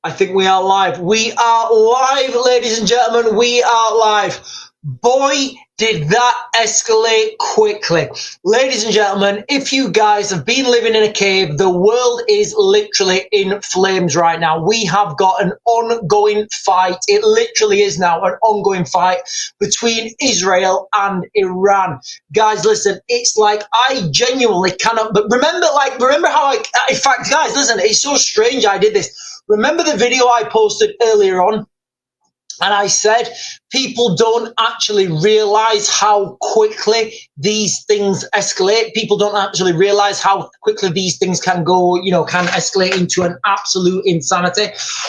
I think we are live. We are live, ladies and gentlemen. We are live. Boy, did that escalate quickly. Ladies and gentlemen, if you guys have been living in a cave, the world is literally in flames right now. We have got an ongoing fight. It literally is now an ongoing fight between Israel and Iran. Guys, listen, it's like I genuinely cannot, but remember how in fact, guys, listen, it's so strange I did this. Remember the video I posted earlier on? And I said, people don't actually realize how quickly these things escalate. People don't actually realize how quickly these things can go, can escalate into an absolute insanity.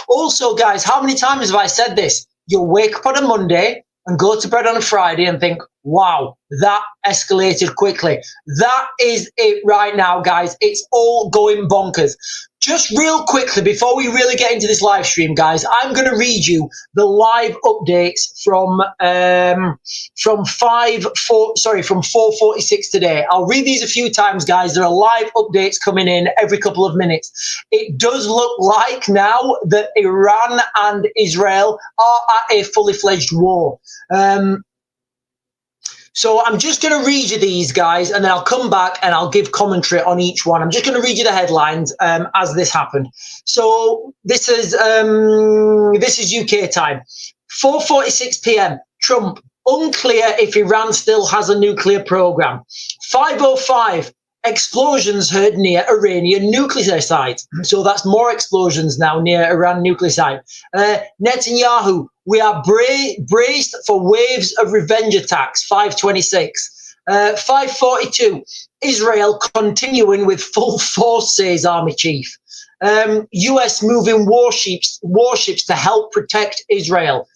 Also, guys, how many times have I said this? You'll wake up on a Monday and go to bed on a Friday and think, wow, that escalated quickly. That is it right now, guys. It's all going bonkers. Just real quickly, before we really get into this live stream, guys, I'm going to read you the live updates from 4:46 today. I'll read these a few times, guys. There are live updates coming in every couple of minutes. It does look like now that Iran and Israel are at a fully fledged war. So I'm just going to read you these, guys, and then I'll come back and I'll give commentary on each one. I'm just going to read you the headlines as this happened. So this is UK time. 4:46 p.m. Trump, unclear if Iran still has a nuclear program. 5:05. Explosions heard near Iranian nuclear site. So that's more explosions now near Iran nuclear site. Netanyahu, we are braced for waves of revenge attacks. 5:26. 5:42. Israel continuing with full force, says Army Chief. US moving warships to help protect Israel.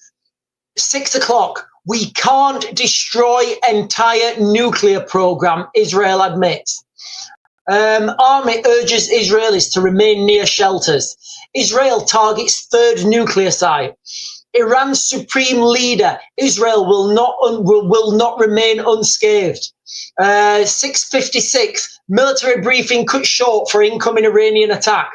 6 o'clock. We can't destroy entire nuclear program, Israel admits. Army urges Israelis to remain near shelters. Israel targets third nuclear site. Iran's supreme leader, Israel will not remain unscathed. 6:56, military briefing cut short for incoming Iranian attack.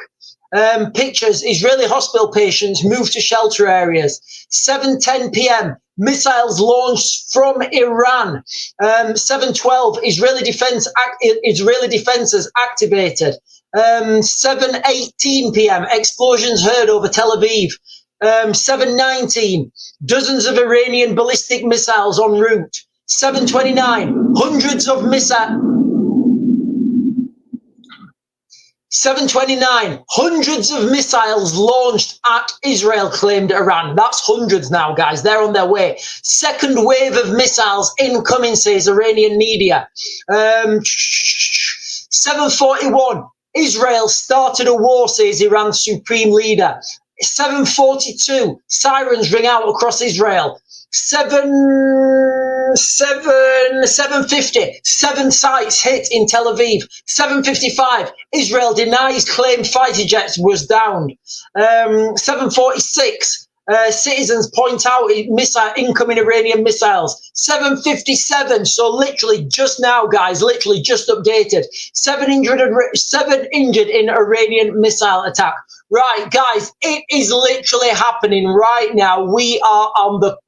Pictures, Israeli hospital patients moved to shelter areas. 7:10 p.m. Missiles launched from Iran. 7:12. Israeli defenses activated. 7:18 p.m. Explosions heard over Tel Aviv. 7:19. Dozens of Iranian ballistic missiles en route. 7:29. Hundreds of missiles. 7:29, hundreds of missiles launched at Israel, claimed Iran. That's hundreds now, guys. They're on their way. Second wave of missiles incoming, says Iranian media. 7:41, Israel started a war, says Iran's supreme leader. 7:42, sirens ring out across Israel. 7:50, 7 sites hit in Tel Aviv. 7:55, Israel denies claim fighter jets was downed. 7:46, citizens point out incoming Iranian missiles. 7:57, so literally just now, guys, literally just updated. 7 injured in Iranian missile attack. Right, guys, it is literally happening right now. Are we on the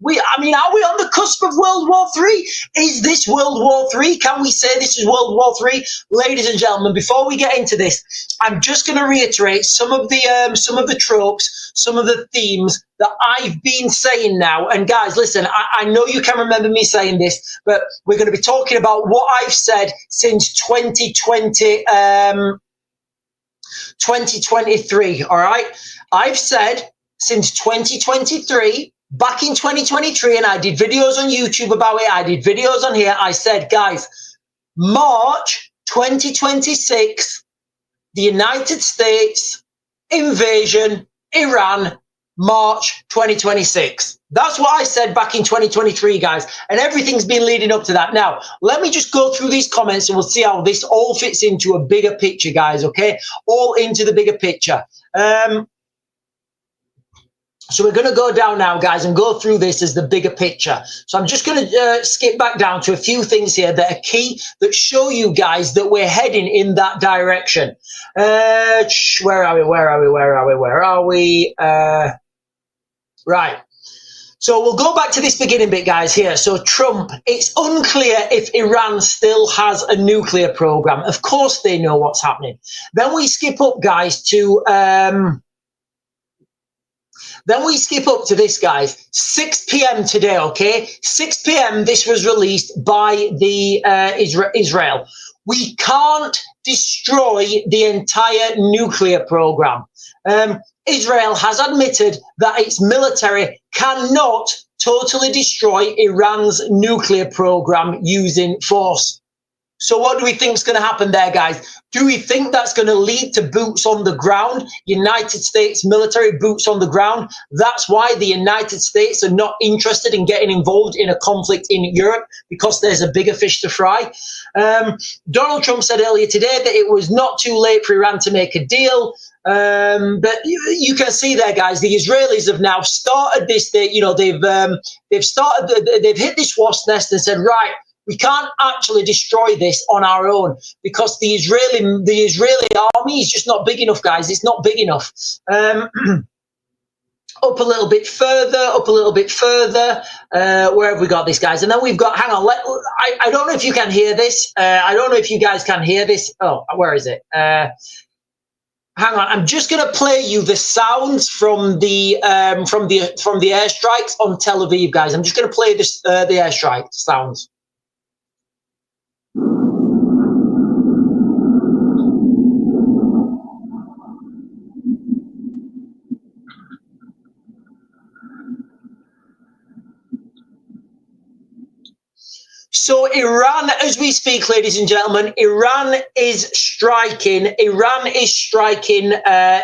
cusp of World War III? Is this World War III? Can we say this is World War III? Ladies and gentlemen, before we get into this, I'm just going to reiterate some of the tropes, some of the themes that I've been saying now. And guys, listen, I know you can remember me saying this, but we're going to be talking about what I've said since 2023, all right? I've said since 2023, back in 2023, and I did videos on YouTube about it, I did videos on here, I said, guys, March 2026, the United States invasion, Iran, March 2026. That's what I said back in 2023, guys, and everything's been leading up to that. Now, let me just go through these comments and we'll see how this all fits into a bigger picture, guys, okay? All into the bigger picture. So we're going to go down now, guys, and go through this as the bigger picture. So I'm just going to skip back down to a few things here that are key that show you guys that we're heading in that direction. Where are we? Right. So we'll go back to this beginning bit, guys, here. So Trump, it's unclear if Iran still has a nuclear program. Of course they know what's happening. Then we skip up, guys, to... Then we skip up to this, guys. 6 p.m. today, okay? 6 p.m. This was released by the Israel. We can't destroy the entire nuclear program. Israel has admitted that its military cannot totally destroy Iran's nuclear program using force. So what do we think is going to happen there, guys? Do we think that's going to lead to boots on the ground, United States military boots on the ground? That's why the United States are not interested in getting involved in a conflict in Europe, because there's a bigger fish to fry. Donald Trump said earlier today that it was not too late for Iran to make a deal. But you can see there, guys, the Israelis have now started this. They've hit this wasp nest and said, right, we can't actually destroy this on our own, because the Israeli army is just not big enough, guys. It's not big enough. Up a little bit further. Where have we got this, guys? And then we've got, hang on, I don't know if you can hear this. I don't know if you guys can hear this. Oh, where is it? Hang on, I'm just going to play you the sounds from the airstrikes on Tel Aviv, guys. I'm just going to play this the airstrike sounds. So Iran, as we speak, ladies and gentlemen, Iran is striking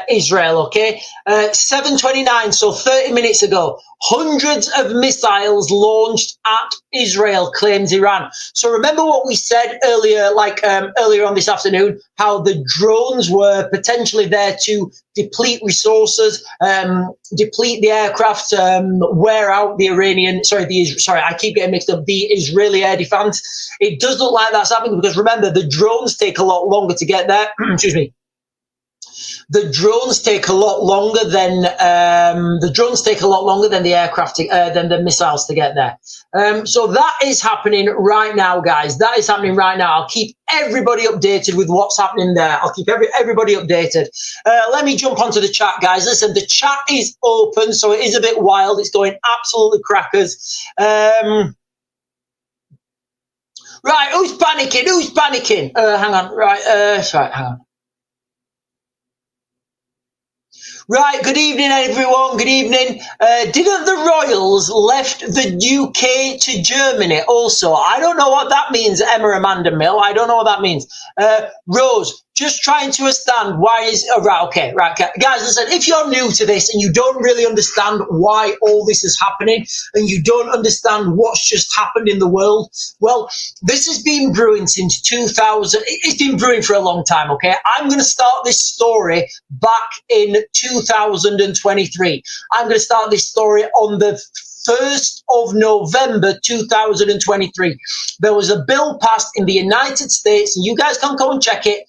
Israel, okay? 7:29, so 30 minutes ago. Hundreds of missiles launched at Israel, claims Iran. So remember what we said earlier, earlier on this afternoon, how the drones were potentially there to deplete resources, deplete the aircraft, wear out the Iranian, I keep getting mixed up, the Israeli air defense. It does look like that's happening, because remember, the drones take a lot longer to get there. Excuse me. The drones take a lot longer than the aircraft, than the missiles to get there. So that is happening right now, guys. That is happening right now. I'll keep everybody updated with what's happening there. I'll keep everybody updated. Let me jump onto the chat, guys. Listen, the chat is open, so it is a bit wild. It's going absolutely crackers. Right, who's panicking? Hang on. Right, hang on. Right, good evening, everyone. Good evening. Didn't the royals left the UK to Germany also? I don't know what that means, Emma Amanda Mill. I don't know what that means. Rose, just trying to understand why is... Oh, right, okay. Guys, listen, if you're new to this and you don't really understand why all this is happening, and you don't understand what's just happened in the world, well, this has been brewing since 2000. It's been brewing for a long time, okay? I'm going to start this story back in 2023. I'm going to start this story on the 1st of November 2023. There was a bill passed in the United States, and you guys can go and check it,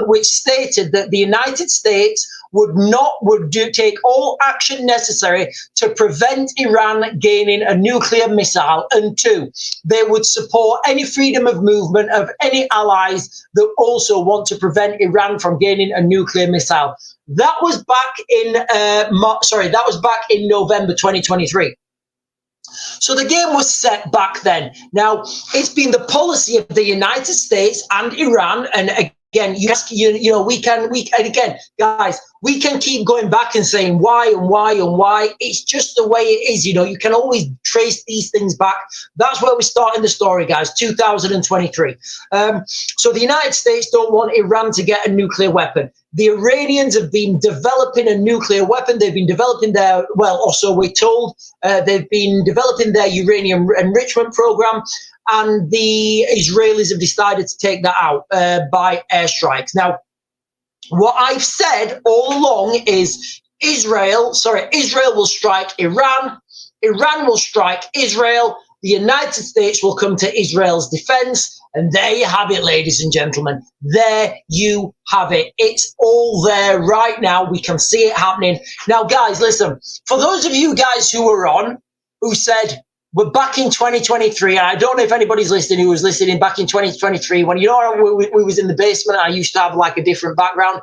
which stated that the United States would take all action necessary to prevent Iran gaining a nuclear missile, and 2, they would support any freedom of movement of any allies that also want to prevent Iran from gaining a nuclear missile. That was back in November 2023. So the game was set back then. Now, it's been the policy of the United States and Iran, and again, guys, we can keep going back and saying why and why and why. It's just the way it is. You can always trace these things back. That's where we're starting the story, guys, 2023. So the United States don't want Iran to get a nuclear weapon. The Iranians have been developing a nuclear weapon. They've been developing or so we're told, they've been developing their uranium enrichment program, and the Israelis have decided to take that out by airstrikes. Now, what I've said all along is Israel will strike Iran. Iran will strike Israel. The United States will come to Israel's defense. And there you have it, ladies and gentlemen. There you have it. It's all there right now. We can see it happening. Now, guys, listen, for those of you guys who were on, who said, we're back in 2023, and I don't know if anybody's listening who was listening back in 2023 when, you know, we was in the basement. I used to have like a different background.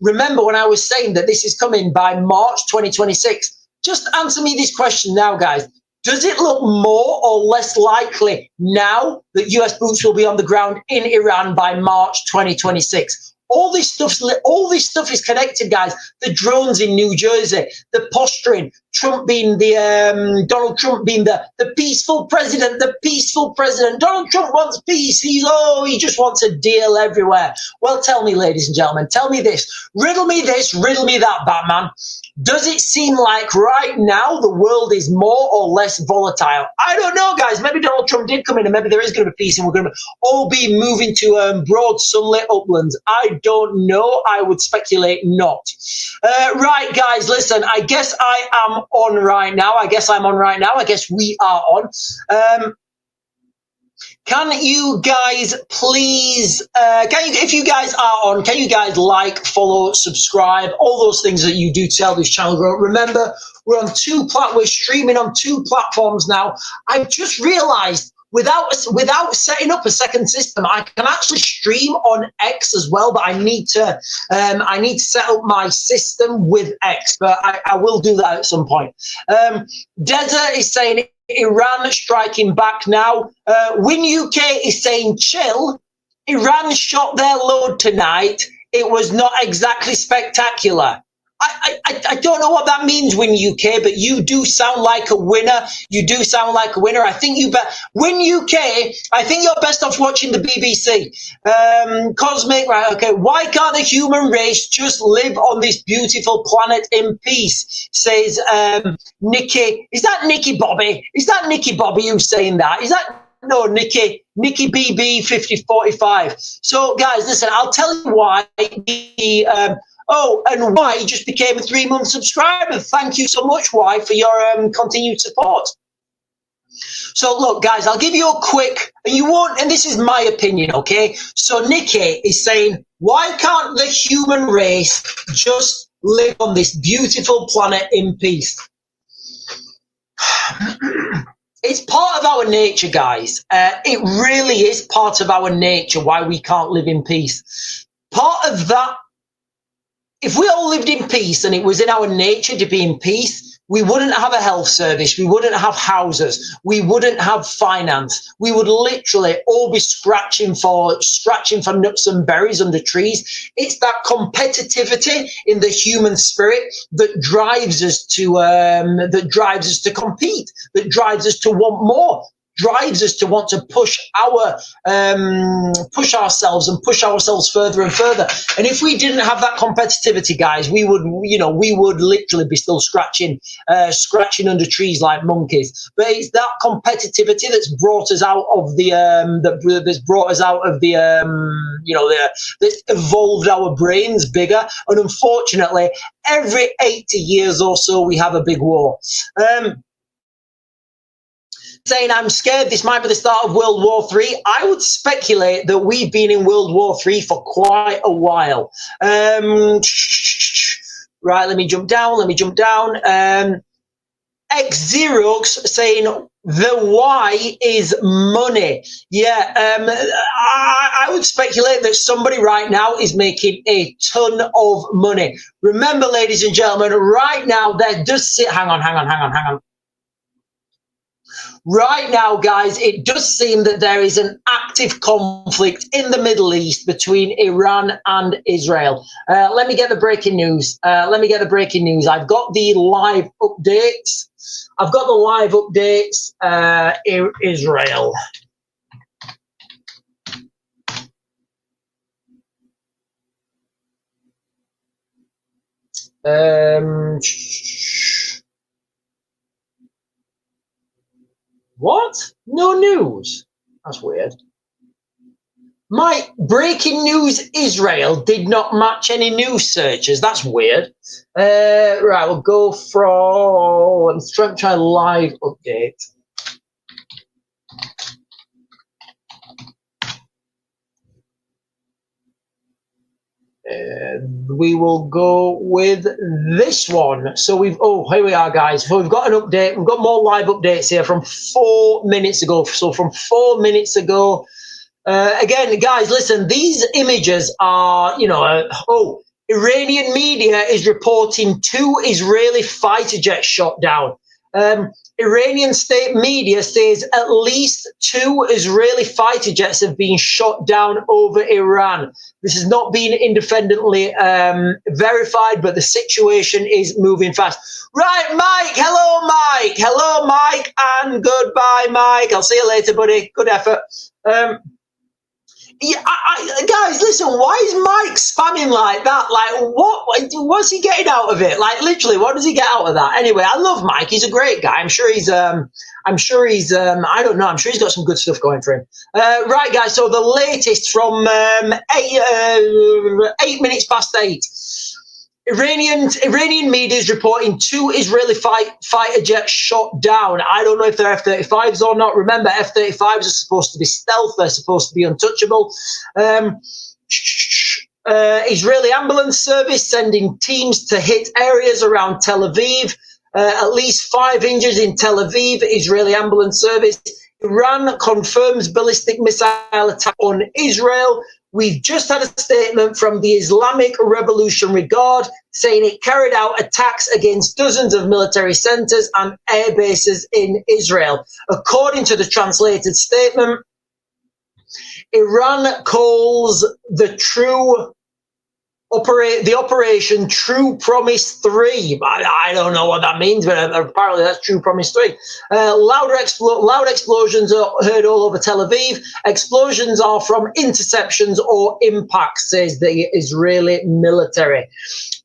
Remember when I was saying that this is coming by March 2026? Just answer me this question now, guys. Does it look more or less likely now that US boots will be on the ground in Iran by March 2026? All this stuff is connected, guys. The drones in New Jersey, the posturing, Trump being the Donald Trump being the peaceful president, Donald Trump wants peace. He just wants a deal everywhere. Well, tell me, ladies and gentlemen, tell me this, riddle me that, Batman. Does it seem like right now the world is more or less volatile? I don't know, guys. Maybe Donald Trump did come in and maybe there is going to be peace and we're going to all be moving to broad sunlit uplands. I don't know. I would speculate not. Right, guys, listen, I guess I am on right now. I guess we are on. Can you guys please, if you guys are on, can you guys like, follow, subscribe, all those things that you do to help this channel grow? Remember, we're streaming on 2 platforms now. I've just realized without setting up a second system, I can actually stream on X as well, but I need to set up my system with X, but I will do that at some point. Desert is saying Iran striking back now. Win UK is saying chill. Iran shot their load tonight. It was not exactly spectacular. I don't know what that means, Win UK, but you do sound like a winner. I think you Win UK. I think you're best off watching the BBC. Cosmic, right? Okay. Why can't the human race just live on this beautiful planet in peace? Says Nikki. Is that Nikki Bobby? Is that Nikki Bobby who's saying that? Is that no Nikki BB 5045? So guys, listen. I'll tell you why and Y just became a 3-month subscriber. Thank you so much, Y, for your continued support. So look, guys, I'll give you a quick, and this is my opinion, okay? So Nikki is saying, why can't the human race just live on this beautiful planet in peace? It's part of our nature, guys. It really is part of our nature why we can't live in peace. Part of that, if we all lived in peace and it was in our nature to be in peace, we wouldn't have a health service, we wouldn't have houses, we wouldn't have finance. We would literally all be scratching for nuts and berries under trees. It's that competitivity in the human spirit that drives us to compete, that drives us to want more, drives us to want to push ourselves and push ourselves further and further. And if we didn't have that competitivity, guys, we would literally be still scratching under trees like monkeys. But it's that competitivity that's brought us out of that's evolved our brains bigger. And unfortunately, every 80 years or so, we have a big war. Saying I'm scared this might be the start of World War III. I would speculate that we've been in World War III for quite a while. Right, let me jump down. X-Xerox saying the why is money. Yeah, I would speculate that somebody right now is making a ton of money. Remember, ladies and gentlemen, right now there does sit. Hang on. Right now, guys, it does seem that there is an active conflict in the Middle East between Iran and Israel. Let me get the breaking news. I've got the live updates. Israel. What? No news? That's weird. My breaking news Israel did not match any news searches. That's weird. Right, we'll go from, let's try live update. We will go with this one. So here we are, guys. So we've got an update. We've got more live updates here from 4 minutes ago. So from 4 minutes ago, again, guys, listen, these images are, Iranian media is reporting 2 Israeli fighter jets shot down. Iranian state media says at least 2 Israeli fighter jets have been shot down over Iran. This has not been independently verified, but the situation is moving fast. Right, Mike. Hello, Mike. Hello, Mike, and goodbye, Mike. I'll see you later, buddy. Good effort. Yeah, guys, listen, why is Mike spamming like that? Like, what's he getting out of it? Like, literally, what does he get out of that? Anyway, I love Mike. He's a great guy. I'm sure he's I don't know. I'm sure he's got some good stuff going for him. Right, guys, so the latest from 8 minutes past 8. Iranian media is reporting 2 Israeli fighter jets shot down. I don't know if they're F-35s or not. Remember, F-35s are supposed to be stealth. They're supposed to be untouchable. Israeli ambulance service sending teams to hit areas around Tel Aviv. At least 5 injured in Tel Aviv. Israeli ambulance service. Iran confirms ballistic missile attack on Israel. We've just had a statement from the Islamic Revolutionary Guard saying it carried out attacks against dozens of military centers and air bases in Israel. According to the translated statement, Iran calls the operation True Promise 3. I don't know what that means, but apparently that's True Promise 3. Loud explosions are heard all over Tel Aviv. Explosions are from interceptions or impacts, says the Israeli military.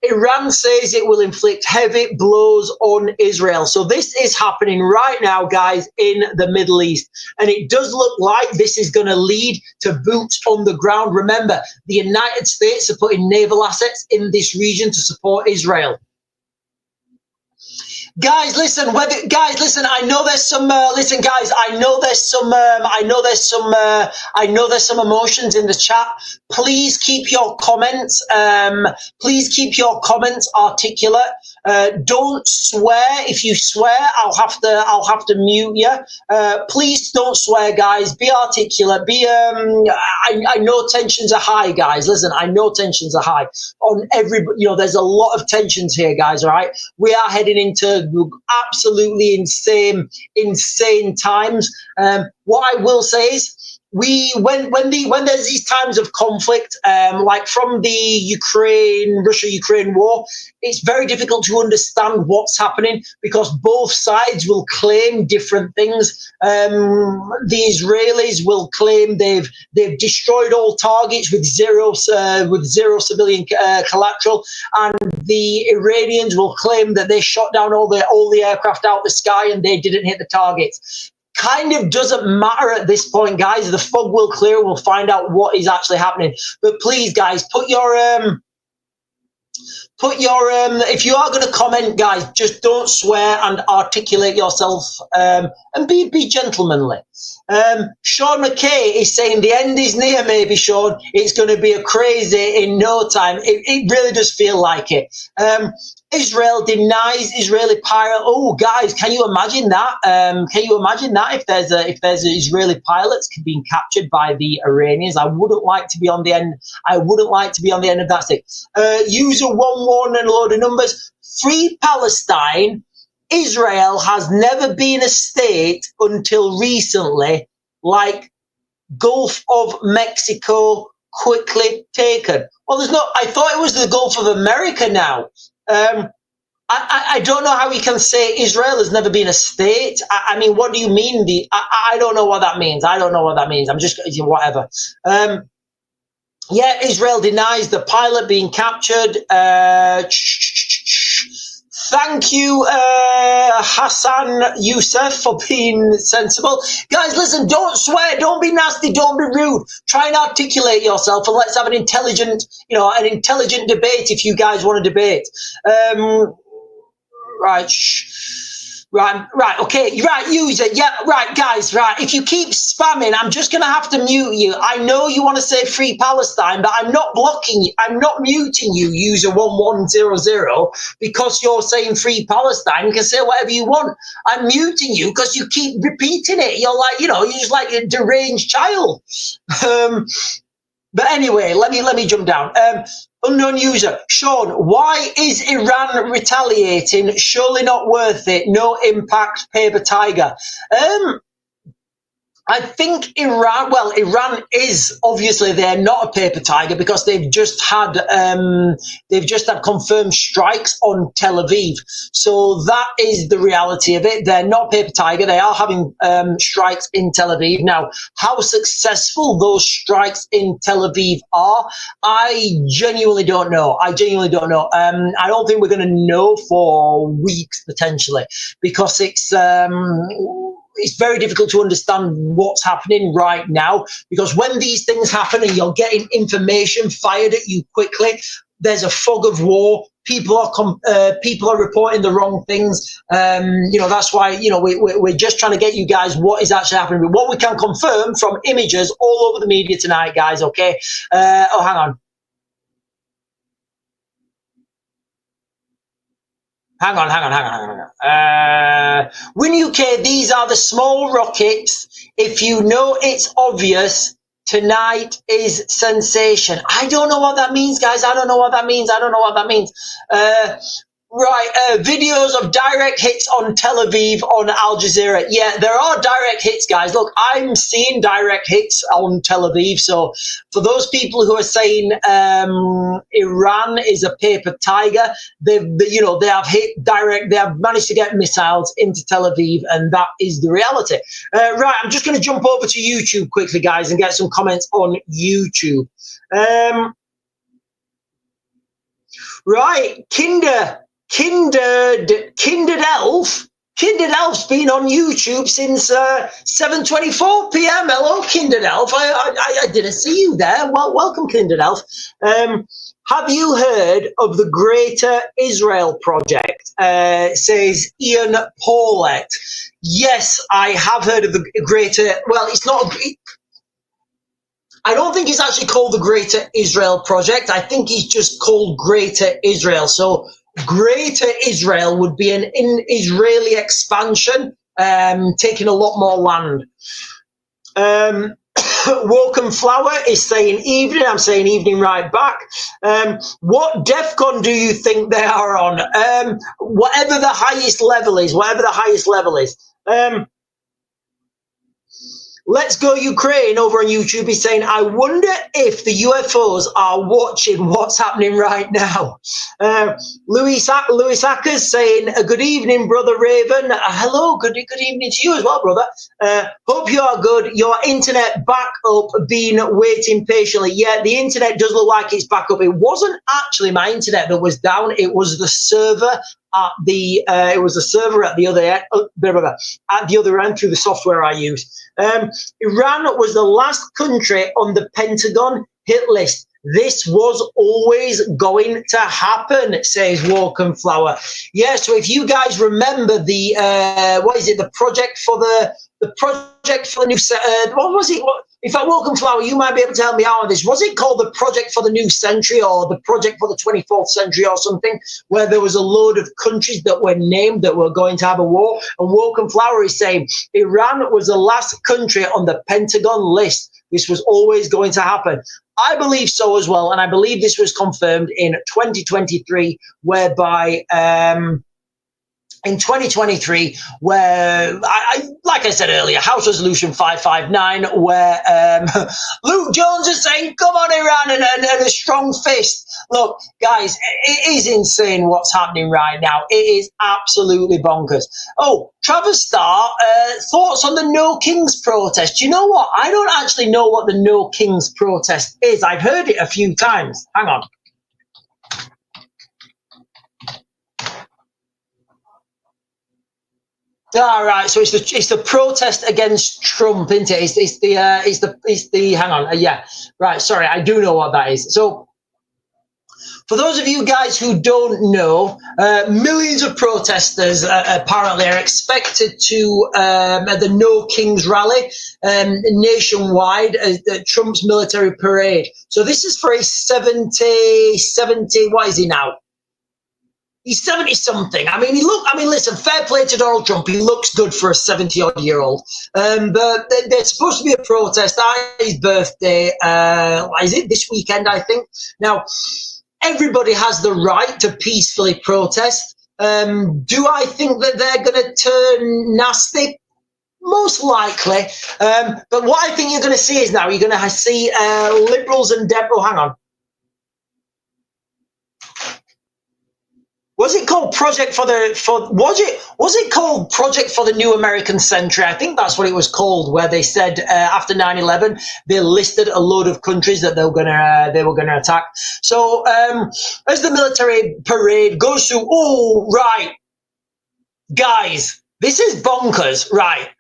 Iran says it will inflict heavy blows on Israel. So this is happening right now, guys, in the Middle East. And it does look like this is going to lead to boots on the ground. Remember, the United States are putting naval assets in this region to support Israel. Guys, listen. I know there's some. Listen, guys. I know there's some emotions in the chat. Please keep your comments. Please keep your comments articulate. Don't swear. If you swear, I'll have to mute you. Please don't swear, guys. Be articulate. I know tensions are high, guys. Listen, I know tensions are high on every. There's a lot of tensions here, guys. All right, we are heading into absolutely insane times. What I will say is, when there's these times of conflict, like from the Russia-Ukraine war, it's very difficult to understand what's happening because both sides will claim different things. The Israelis will claim they've destroyed all targets with zero civilian collateral, and the Iranians will claim that they shot down all the aircraft out the sky and they didn't hit the targets. Kind of doesn't matter at this point, guys. The fog will clear. We'll find out what is actually happening. But please, guys, put your if you are going to comment, guys, just don't swear and articulate yourself, and be gentlemanly. Sean McKay is saying the end is near, maybe, Sean. It's going to be a crazy in no time. It really does feel like it. Israel denies Israeli pilot. Oh, guys, can you imagine that? Can you imagine that if there's Israeli pilots being captured by the Iranians? I wouldn't like to be on the end. I wouldn't like to be on the end of that stick. User 11 and a load of numbers. Free Palestine. Israel has never been a state until recently, like Gulf of Mexico quickly taken. Well, there's no. I thought it was the Gulf of America now. I don't know how we can say Israel has never been a state. I mean, what do you mean? I don't know what that means. I don't know what that means. I'm just whatever. Yeah, Israel denies the pilot being captured. Thank you, Hassan Youssef, for being sensible. Guys, listen, don't swear, don't be nasty, don't be rude. Try and articulate yourself, and let's have an intelligent, an intelligent debate if you guys want to debate. Right. Right, okay, right, user, yeah, right, guys, right, if you keep spamming, I'm just going to have to mute you. I know you want to say Free Palestine, but I'm not blocking you, I'm not muting you, user 1100, because you're saying Free Palestine. You can say whatever you want. I'm muting you because you keep repeating it. You're like, you're just like a deranged child. But anyway, let me jump down. Unknown user, Sean, why is Iran retaliating? Surely not worth it. No impact, paper tiger. I think Iran is obviously, they're not a paper tiger because they've just had confirmed strikes on Tel Aviv. So that is the reality of it. They're not paper tiger. They are having strikes in Tel Aviv. Now, how successful those strikes in Tel Aviv are, I genuinely don't know. I don't think we're going to know for weeks potentially, because it's very difficult to understand what's happening right now, because when these things happen and you're getting information fired at you quickly, there's a fog of war. People are reporting the wrong things. That's why, we're just trying to get you guys what is actually happening. But what we can confirm from images all over the media tonight, guys, okay? Hang on. Hang on. Win UK, these are the small rockets. If you know it's obvious, tonight is sensation. I don't know what that means, guys. I don't know what that means. Videos of direct hits on Tel Aviv on Al Jazeera. Yeah, there are direct hits, guys. Look, I'm seeing direct hits on Tel Aviv. So for those people who are saying Iran is a paper tiger, they have hit direct. They have managed to get missiles into Tel Aviv, and that is the reality. Right, I'm just going to jump over to YouTube quickly, guys, and get some comments on YouTube. Right, Kindred Elf's been on YouTube since 7:24 p.m. Hello, Kindred Elf. I didn't see you there. Well, welcome, Kindred Elf. Have you heard of the Greater Israel Project? Says Ian Paulette. Yes, I have heard of the Greater. Well, it's not. I don't think it's actually called the Greater Israel Project. I think it's just called Greater Israel. So Greater Israel would be an Israeli expansion, taking a lot more land. Woken Flower is saying evening. I'm saying evening right back. What DEFCON do you think they are on? Whatever the highest level is. Let's Go Ukraine over on YouTube is saying, I wonder if the UFOs are watching what's happening right now. Louis Ackers saying, good evening, Brother Raven. Hello, good evening to you as well, brother. Hope you are good. Your internet back up, been waiting patiently. Yeah, the internet does look like it's back up. It wasn't actually my internet that was down. It was the server at the other end through the software I use. Iran was the last country on the Pentagon hit list. This was always going to happen, says Woken Flower. Yeah, so if you guys remember the project for the new what was it? In fact, Woken Flower, you might be able to help me out on this. Was it called the Project for the New Century or the Project for the 24th Century or something, where there was a load of countries that were named that were going to have a war? And Woken Flower is saying Iran was the last country on the Pentagon list. This was always going to happen. I believe so as well, and I believe this was confirmed in 2023, whereby in 2023, where like I said earlier, House Resolution 559, where Luke Jones is saying, "Come on, Iran," and a strong fist. Look, guys, it is insane what's happening right now. It is absolutely bonkers. Oh, Travis Starr, thoughts on the No Kings protest? Do you know what? I don't actually know what the No Kings protest is. I've heard it a few times. Hang on. All right, so it's the protest against Trump, isn't it? It's the hang on, yeah, right. Sorry, I do know what that is. So for those of you guys who don't know, millions of protesters apparently are expected to at the No Kings rally nationwide at Trump's military parade. So this is for a 70, what is he now? He's 70 something. I mean, listen, fair play to Donald Trump. He looks good for a 70-odd-year-old. But there's supposed to be a protest on his birthday. Is it this weekend, I think? Now, everybody has the right to peacefully protest. Do I think that they're going to turn nasty? Most likely. But what I think you're going to see is now you're going to see liberals and hang on. Was it called was it called Project for the New American Century? I think that's what it was called, where they said after 9/11 they listed a load of countries that they were gonna attack. So as the military parade goes through, oh right, guys, this is bonkers, right?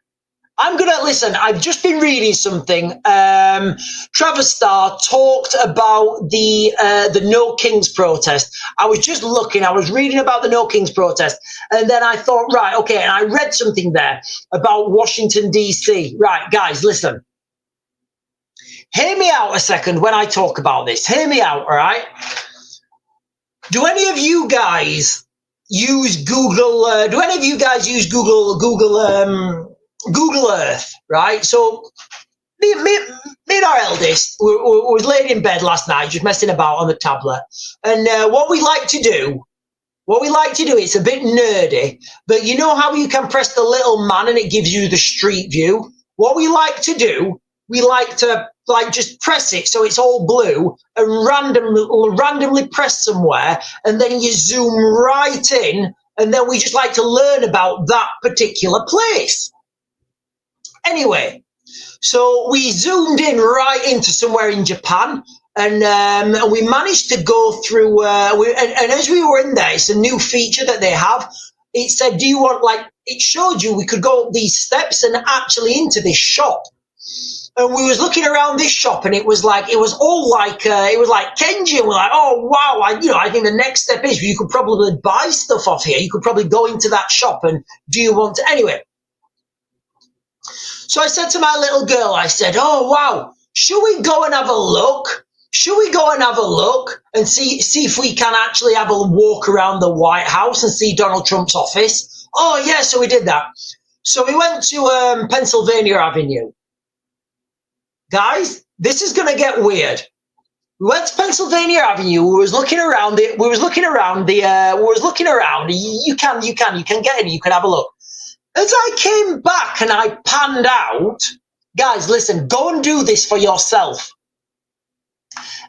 I'm going to listen. I've just been reading something. Travis Starr talked about the No Kings protest. I was just looking. I was reading about the No Kings protest, and then I thought, right, okay. And I read something there about Washington D.C. Right, guys, listen. Hear me out a second when I talk about this. Hear me out, all right? Do any of you guys use Google? Do any of you guys use Google Earth, right? So me and our eldest was laid in bed last night, just messing about on the tablet. And what we like to do, it's a bit nerdy, but you know how you can press the little man and it gives you the street view? What we like to do, we like to just press it so it's all blue and randomly press somewhere, and then you zoom right in, and then we just like to learn about that particular place. Anyway, so we zoomed in right into somewhere in Japan, and we managed to go through. And as we were in there, it's a new feature that they have. It said, "Do you want It showed you we could go up these steps and actually into this shop. And we was looking around this shop, and it was all like Kenji, and we're like, oh wow, I think the next step is you could probably buy stuff off here. You could probably go into that shop, and do you want to anyway? So I said to my little girl, I said, oh, wow, should we go and have a look? Should we go and have a look and see if we can actually have a walk around the White House and see Donald Trump's office? Oh, yeah, so we did that. So we went to Pennsylvania Avenue. Guys, this is going to get weird. We went to Pennsylvania Avenue. We was looking around. You can get in. You can have a look. As I came back and I panned out, guys, listen, go and do this for yourself.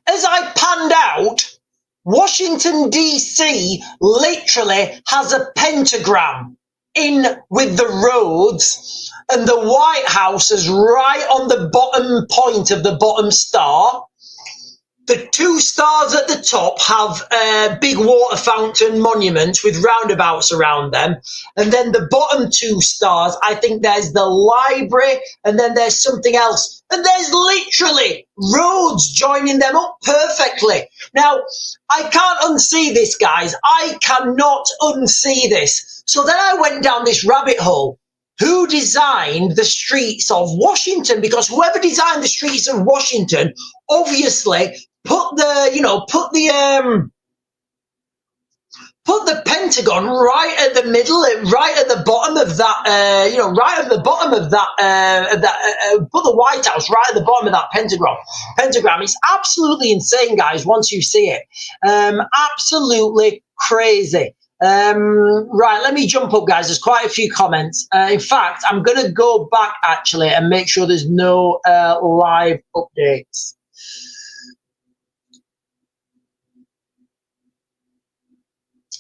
As I panned out, Washington, D.C. literally has a pentagram in with the roads, and the White House is right on the bottom point of the bottom star. The two stars at the top have big water fountain monuments with roundabouts around them. And then the bottom two stars, I think there's the library, and then there's something else. And there's literally roads joining them up perfectly. Now, I can't unsee this, guys. I cannot unsee this. So then I went down this rabbit hole. Who designed the streets of Washington? Because whoever designed the streets of Washington obviously put the Pentagon right at the middle, right at the bottom of that, right at the bottom of that, put the White House right at the bottom of that pentagram. It's absolutely insane, guys, once you see it. Absolutely crazy. Right, let me jump up, guys. There's quite a few comments. In fact, I'm going to go back, actually, and make sure there's no live updates.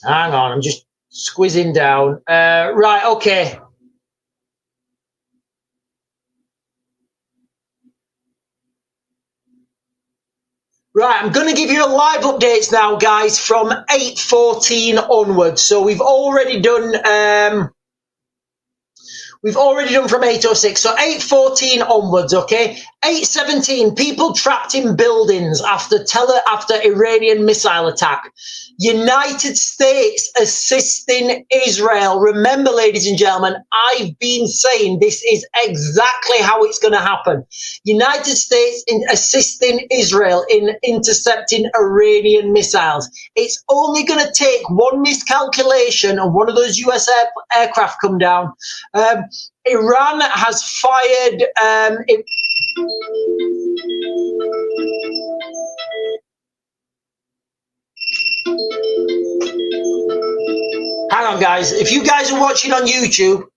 Hang on, I'm just squeezing down. Right, okay. Right, I'm going to give you the live updates now, guys, from 8:14 onwards. So we've already done We've already done from 8:06, so 8:14 onwards, okay? 8:17, people trapped in buildings after Iranian missile attack. United States assisting Israel. Remember, ladies and gentlemen, I've been saying this is exactly how it's going to happen. United States assisting Israel in intercepting Iranian missiles. It's only going to take one miscalculation and one of those US aircraft come down. Iran has fired. Hang on, guys. If you guys are watching on YouTube,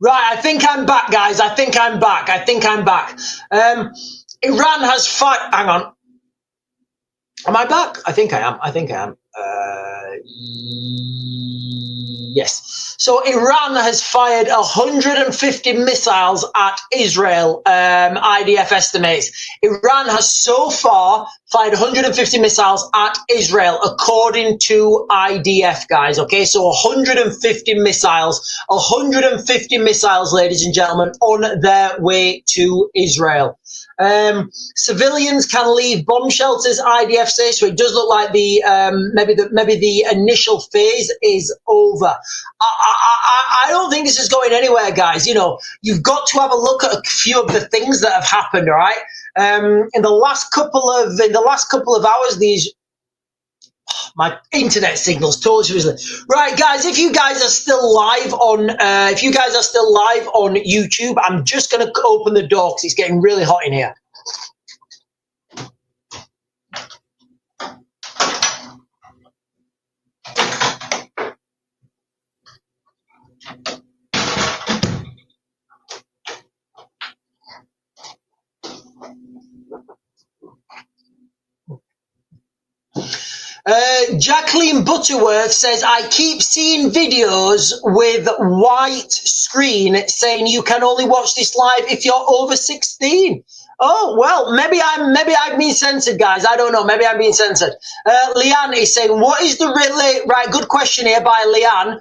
right, I think I'm back, guys. I think I'm back. Iran has fired. Hang on. Am I back? I think I am. Yes. So Iran has fired 150 missiles at Israel, IDF estimates. Iran has so far fired 150 missiles at Israel, according to IDF, guys. Okay, so 150 missiles, ladies and gentlemen, on their way to Israel. Civilians can leave bomb shelters, IDF says, so it does look like the maybe the initial phase is over. I don't think this is going anywhere, guys. You know, you've got to have a look at a few of the things that have happened, all right? In the last couple of hours, my internet signal's totally useless. Right, guys, if you guys are still live on YouTube, I'm just going to open the door because it's getting really hot in here. Jacqueline Butterworth says, I keep seeing videos with white screen saying you can only watch this live if you're over 16. Oh, well, maybe I've been censored, guys. I don't know. Maybe I'm being censored. Leanne is saying, what is the right? Good question here by Leanne.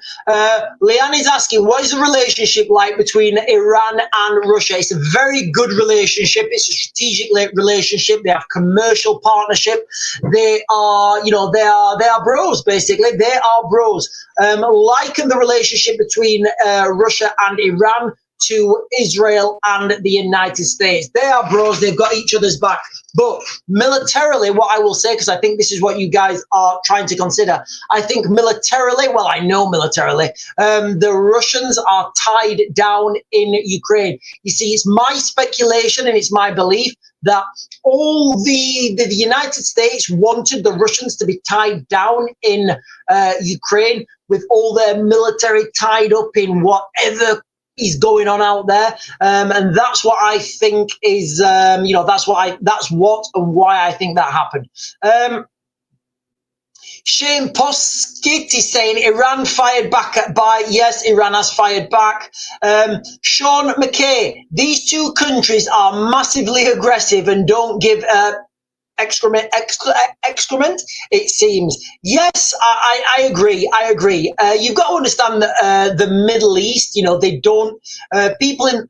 Leanne is asking, what is the relationship like between Iran and Russia? It's a very good relationship. It's a strategic relationship. They have commercial partnership. They are, they are bros, basically. They are bros. Liken the relationship between Russia and Iran to Israel and the United States. They are bros. They've got each other's back. But militarily, what I will say, because I think this is what you guys are trying to consider, I think militarily, well, I know militarily, the Russians are tied down in Ukraine. You see, it's my speculation and it's my belief that all the United States wanted the Russians to be tied down in Ukraine with all their military tied up in whatever is going on out there, and that's what I think is, that's what and why I think that happened. Shane Poskit is saying Iran fired back yes, Iran has fired back. Sean McKay, these two countries are massively aggressive and don't give excrement, it seems. Yes, I agree. You've got to understand that the Middle East, they don't, people in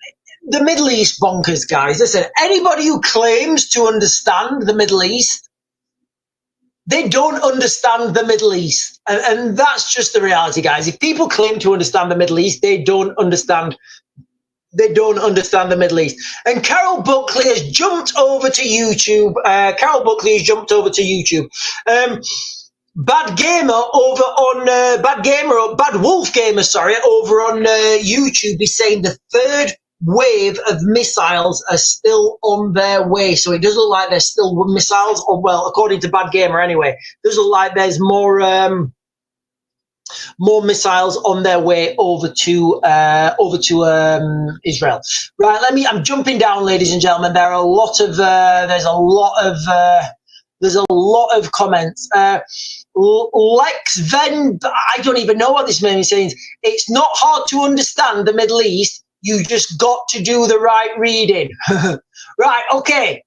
the Middle East bonkers, guys. Listen, anybody who claims to understand the Middle East, they don't understand the Middle East. And that's just the reality, guys. If people claim to understand the Middle East, they don't understand the Middle East. And Carol Buckley has jumped over to YouTube. Bad Wolf Gamer, over on YouTube is saying the third wave of missiles are still on their way. So it does look like there's still missiles, or well, according to Bad Gamer anyway, it does look like there's more missiles on their way over to Israel. Right, I'm jumping down, ladies and gentlemen. There's a lot of comments. Lex Ven, I don't even know what this man is saying. It's not hard to understand the Middle East. You just got to do the right reading. Right, okay.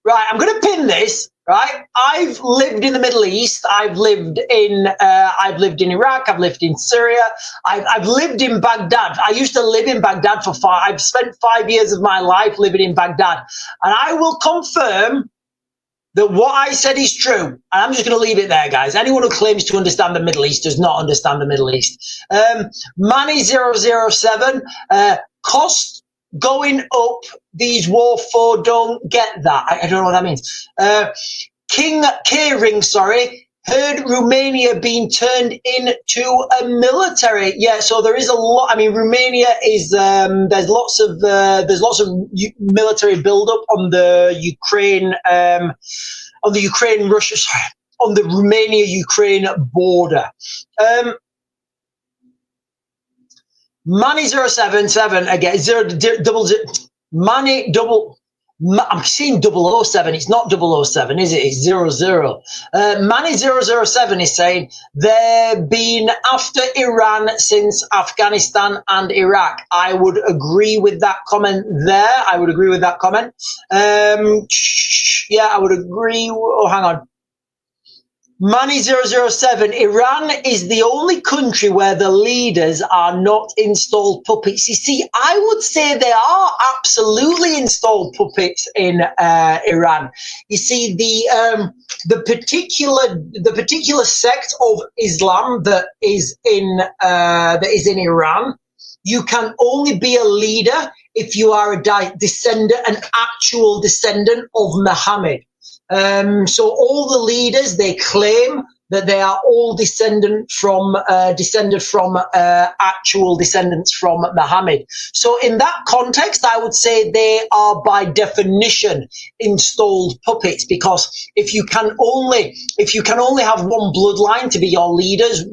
Right, I'm going to pin this. right? I've lived in the Middle East. I've lived in Iraq. I've lived in Syria. I've lived in Baghdad. I used to live in Baghdad for I've spent 5 years of my life living in Baghdad, and I will confirm that what I said is true. And I'm just going to leave it there, guys. Anyone who claims to understand the Middle East does not understand the Middle East. Manny007, cost going up, these war for don't get that. I don't know what that means. King K-Ring, sorry, heard Romania being turned into a military. Yeah, so there is a lot. I mean, Romania is there's lots of military buildup on the Ukraine Russia, sorry, on the Romania-Ukraine border. Manny077 again, Manny double. I'm seeing 007. It's not 007, is it? It's 00. Manny007 is saying they've been after Iran since Afghanistan and Iraq. I would agree with that comment there. I would agree with that comment. Yeah, I would agree. Oh, hang on. Manny007, Iran is the only country where the leaders are not installed puppets. You see, I would say they are absolutely installed puppets in Iran. You see, the particular sect of Islam that is in Iran, you can only be a leader if you are an actual descendant of Muhammad. So all the leaders, they claim that they are all descended from actual descendants from Muhammad. So in that context, I would say they are by definition installed puppets, because if you can only have one bloodline to be your leaders,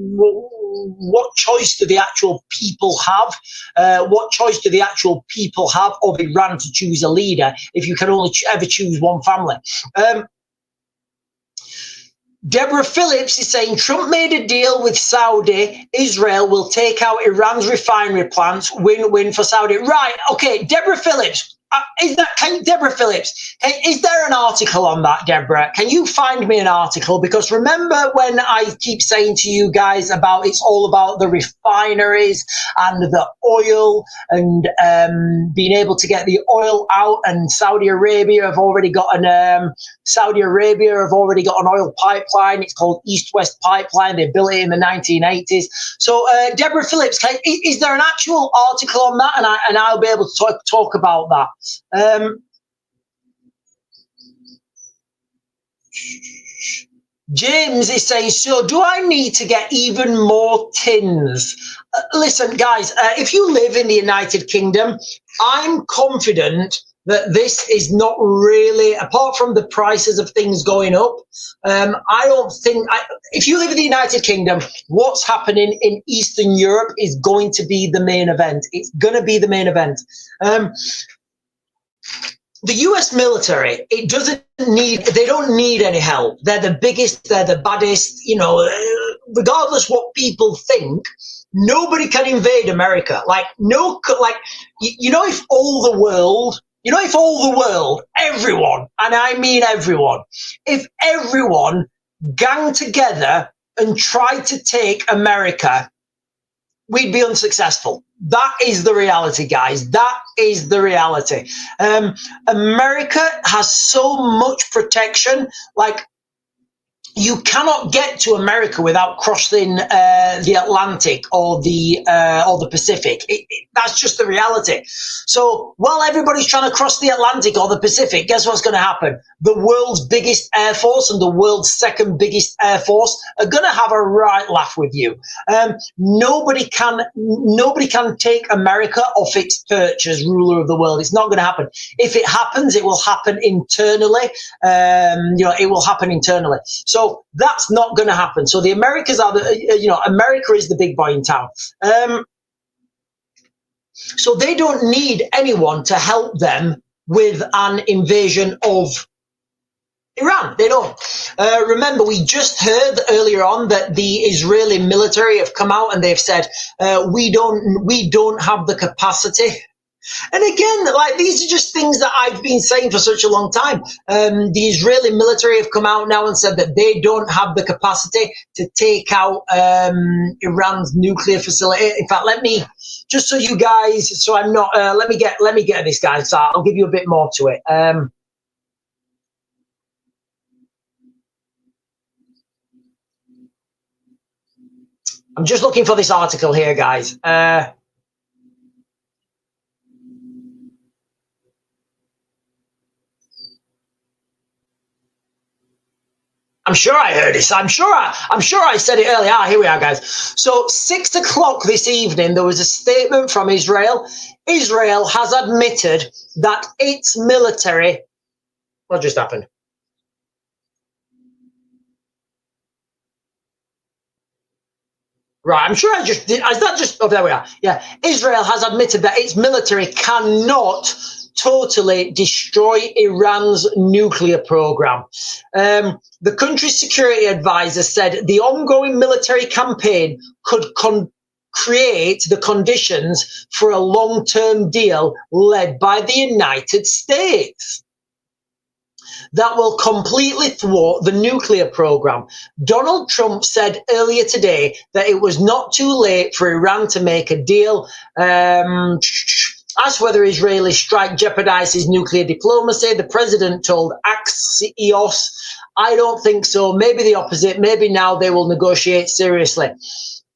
what choice do the actual people have? What choice do the actual people have of Iran to choose a leader if you can only ever choose one family? Deborah Phillips is saying Trump made a deal with Saudi. Israel will take out Iran's refinery plants. Win-win for Saudi. Right. Okay. Deborah Phillips. Deborah Phillips, is there an article on that, Deborah? Can you find me an article? Because remember when I keep saying to you guys about it's all about the refineries and the oil and being able to get the oil out, and Saudi Arabia have already got an oil pipeline. It's called East-West Pipeline. They built it in the 1980s. So, Deborah Phillips, is there an actual article on that? And I'll be able to talk about that. James is saying, so do I need to get even more tins? Listen, guys, if you live in the United Kingdom, I'm confident that this is not really, apart from the prices of things going up, I don't think, if you live in the United Kingdom, what's happening in Eastern Europe is going to be the main event. It's going to be the main event. The US military, they don't need any help. They're the biggest, they're the baddest, regardless what people think, nobody can invade America. If all the world, everyone, and I mean everyone, if everyone gang together and tried to take America, we'd be unsuccessful. That is the reality, guys. That is the reality. America has so much protection. You cannot get to America without crossing the Atlantic or the Pacific. That's just the reality. So while everybody's trying to cross the Atlantic or the Pacific, guess what's going to happen? The world's biggest air force and the world's second biggest air force are going to have a right laugh with you. Nobody can take America off its perch as ruler of the world. It's not going to happen. If it happens, it will happen internally. It will happen internally. So that's not going to happen. So the Americas are America is the big boy in town. So they don't need anyone to help them with an invasion of Iran. They don't. Remember, we just heard earlier on that the Israeli military have come out and they've said we don't have the capacity. And again, like, these are just things that I've been saying for such a long time. The Israeli military have come out now and said that they don't have the capacity to take out Iran's nuclear facility. In fact, let me, just so you guys, so I'm not, let me get this, guys. So I'll give you a bit more to it. I'm just looking for this article here, guys. I'm sure I heard this. I'm sure I said it earlier. Here we are, guys. So 6 o'clock this evening, there was a statement from Israel. Israel has admitted that its military. What just happened? Right, I'm sure I just did. Is that just? Oh, there we are. Yeah, Israel has admitted that its military cannot totally destroy Iran's nuclear program. The country's security advisor said the ongoing military campaign could create the conditions for a long-term deal led by the United States that will completely thwart the nuclear program. Donald Trump said earlier today that it was not too late for Iran to make a deal. As whether Israeli strike jeopardizes nuclear diplomacy, the president told Axios, I don't think so. Maybe the opposite. Maybe now they will negotiate seriously.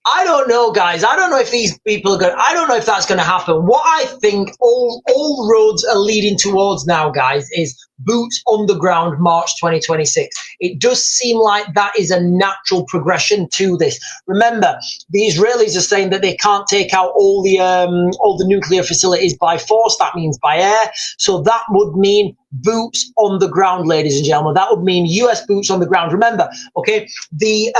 I don't know, guys. I don't know if these people are going. I don't know if that's going to happen. What I think all roads are leading towards now, guys, is boots on the ground March 2026. It does seem like that is a natural progression to this. Remember, the Israelis are saying that they can't take out all the nuclear facilities by force. That means by air. So that would mean boots on the ground, ladies and gentlemen. That would mean US boots on the ground. Remember, okay, the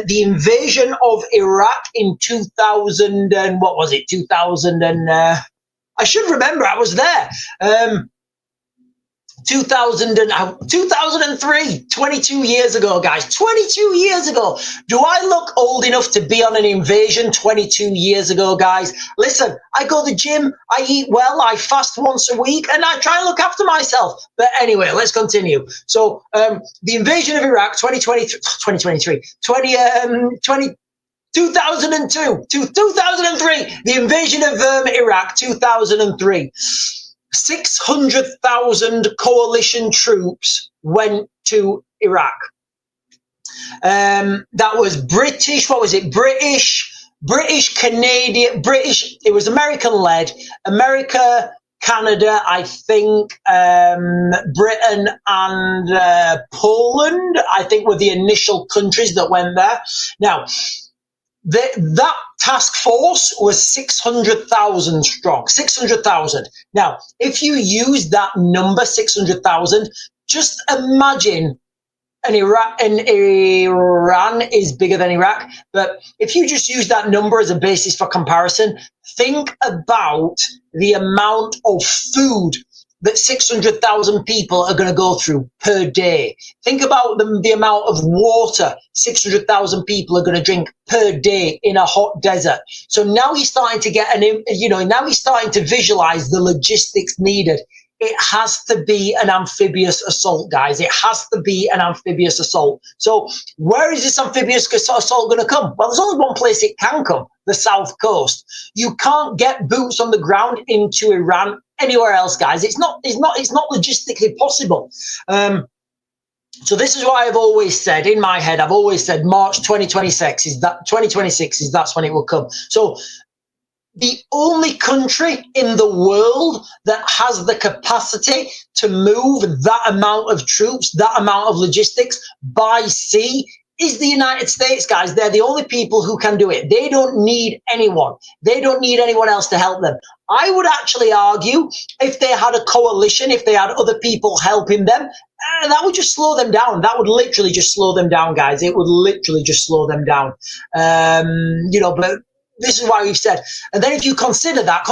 invasion of Iraq in 2000 and what was it? 2000 and I should remember. I was there. 2003, 22 years ago, guys. 22 years ago. Do I look old enough to be on an invasion 22 years ago, guys? Listen, I go to the gym, I eat well, I fast once a week, and I try and look after myself. But anyway, let's continue. So, the invasion of Iraq, 2002, 2003, the invasion of Iraq, 2003. 600,000 coalition troops went to Iraq. That was British, what was it? British, Canadian, British, it was American-led. America, Canada, I think, Britain and Poland, I think, were the initial countries that went there. Now, that task force was 600,000 strong, 600,000. Now, if you use that number, 600,000, just imagine Iran is bigger than Iraq. But if you just use that number as a basis for comparison, think about the amount of food that 600,000 people are going to go through per day. Think about the amount of water 600,000 people are going to drink per day in a hot desert. So now he's starting to get now he's starting to visualize the logistics needed. It has to be an amphibious assault, guys. It has to be an amphibious assault. So where is this amphibious assault going to come? Well, there's only one place it can come, the South Coast. You can't get boots on the ground into Iran anywhere else, guys. It's not logistically possible. So this is why I've always said, in my head, I've always said March 2026 that's when it will come. So the only country in the world that has the capacity to move that amount of troops, that amount of logistics by sea is the United States, guys. They're the only people who can do it. They don't need anyone. They don't need anyone else to help them. I would actually argue if they had a coalition, if they had other people helping them, that would just slow them down. That would literally just slow them down, guys. It would literally just slow them down. But this is why we've said, and then if you consider that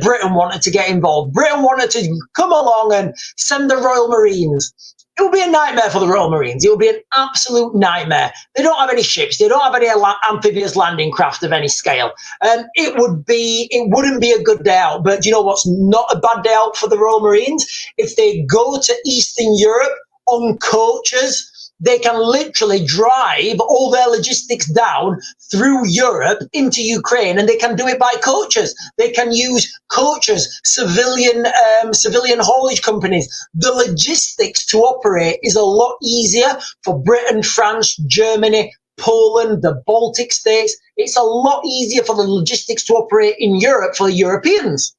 Britain wanted to get involved. Britain wanted to come along and send the Royal Marines. It will be a nightmare for the Royal Marines. It will be an absolute nightmare. They don't have any ships. They don't have any amphibious landing craft of any scale. It wouldn't be a good day out. But you know what's not a bad day out for the Royal Marines? If they go to Eastern Europe on coaches, they can literally drive all their logistics down through Europe into Ukraine, and they can do it by coaches. They can use coaches, civilian haulage companies. The logistics to operate is a lot easier for Britain, France, Germany, Poland, the Baltic states. It's a lot easier for the logistics to operate in Europe for the Europeans.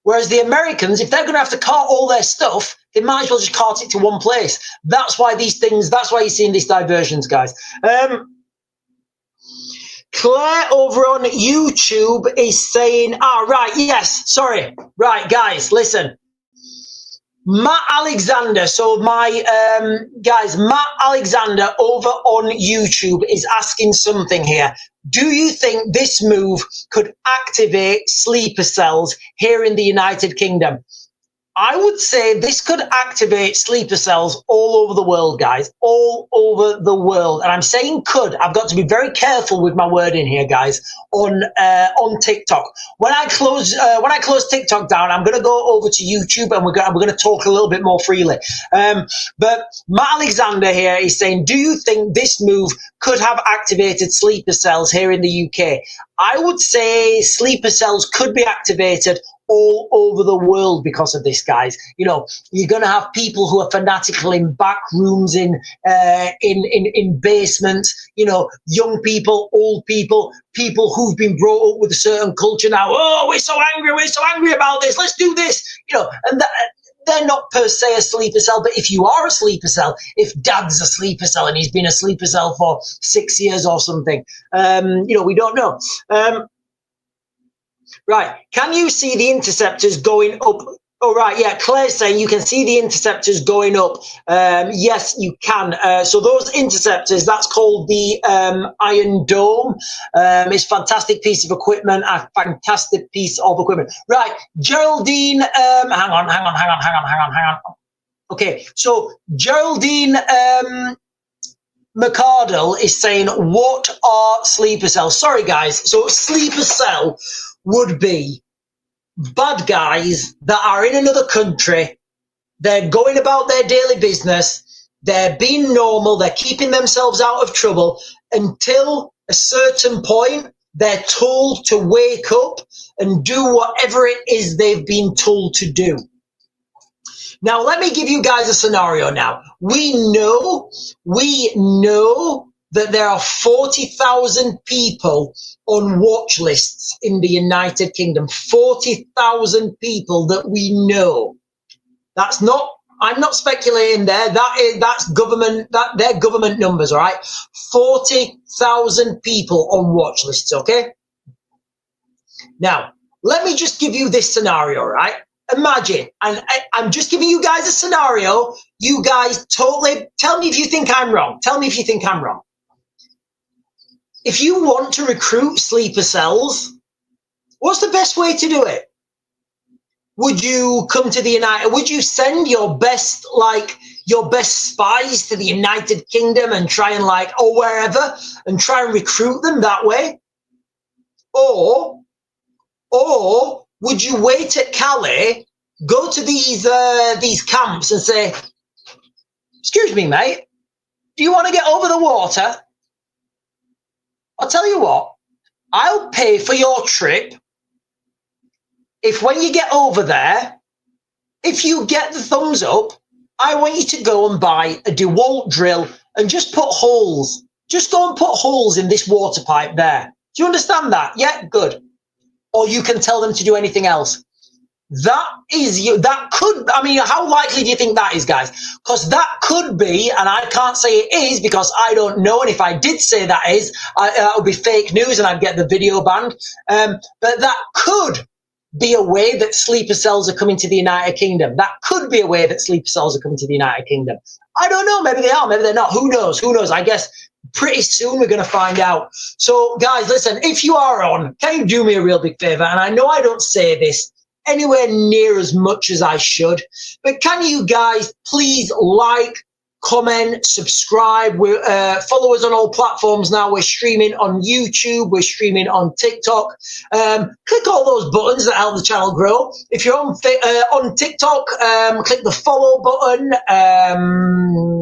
Whereas the Americans, if they're going to have to cart all their stuff, they might as well just cart it to one place. That's why you're seeing these diversions, guys. Claire over on YouTube is saying, right, yes, sorry. Right, guys, listen. Matt Alexander, so Matt Alexander over on YouTube is asking something here. Do you think this move could activate sleeper cells here in the United Kingdom? I would say this could activate sleeper cells all over the world, guys, all over the world. And I'm saying could. I've got to be very careful with my wording here, guys, on TikTok. When I close TikTok down, I'm going to go over to YouTube and we're going to talk a little bit more freely. But Matt Alexander here is saying, do you think this move could have activated sleeper cells here in the UK? I would say sleeper cells could be activated all over the world because of this, guys. You know, you're going to have people who are fanatical in back rooms, in basements, you know, young people, old people, people who've been brought up with a certain culture now. Oh, we're so angry about this. Let's do this, you know, and they're not per se a sleeper cell, but if you are a sleeper cell, if dad's a sleeper cell and he's been a sleeper cell for 6 years or something, you know, we don't know. Right, can you see the interceptors going up? Oh, right, yeah, Claire's saying you can see the interceptors going up. Yes, you can. So those interceptors, that's called the Iron Dome. It's a fantastic piece of equipment, Right, Geraldine, hang on. Okay, so Geraldine McCardle is saying, what are sleeper cells? Sorry, guys. So sleeper cell would be bad guys that are in another country. They're going about their daily business. They're being normal. They're keeping themselves out of trouble until a certain point they're told to wake up and do whatever it is they've been told to do. Now, let me give you guys a scenario now. We know that there are 40,000 people on watch lists in the United Kingdom. 40,000 people that we know. That's not, I'm not speculating there. That's government, they're government numbers, all right? 40,000 people on watch lists, okay? Now, let me just give you this scenario, right? Imagine, and I'm just giving you guys a scenario. You guys totally, tell me if you think I'm wrong. Tell me if you think I'm wrong. If you want to recruit sleeper cells, what's the best way to do it? Would you come to the United, would you send your best spies to the United Kingdom and try and or wherever and try and recruit them that way? Or would you wait at Calais, go to these camps and say, excuse me, mate, do you want to get over the water? I'll tell you what, I'll pay for your trip if when you get over there, if you get the thumbs up, I want you to go and buy a DeWalt drill and just put holes. Just go and put holes in this water pipe there. Do you understand that? Yeah, good. Or you can tell them to do anything else. That could, I mean, how likely do you think that is, guys? Because that could be, and I can't say it is because I don't know, and if I did say that is, that would be fake news and I'd get the video banned. But that could be a way that sleeper cells are coming to the United Kingdom. That could be a way that sleeper cells are coming to the United Kingdom. I don't know, maybe they are, maybe they're not. Who knows? Who knows? I guess pretty soon we're going to find out. So, guys, listen, if you are on, can you do me a real big favor? And I know I don't say this anywhere near as much as I should. But can you guys please like, comment, subscribe? Follow us on all platforms now. We're streaming on YouTube. We're streaming on TikTok. Click all those buttons that help the channel grow. If you're on TikTok, click the follow button,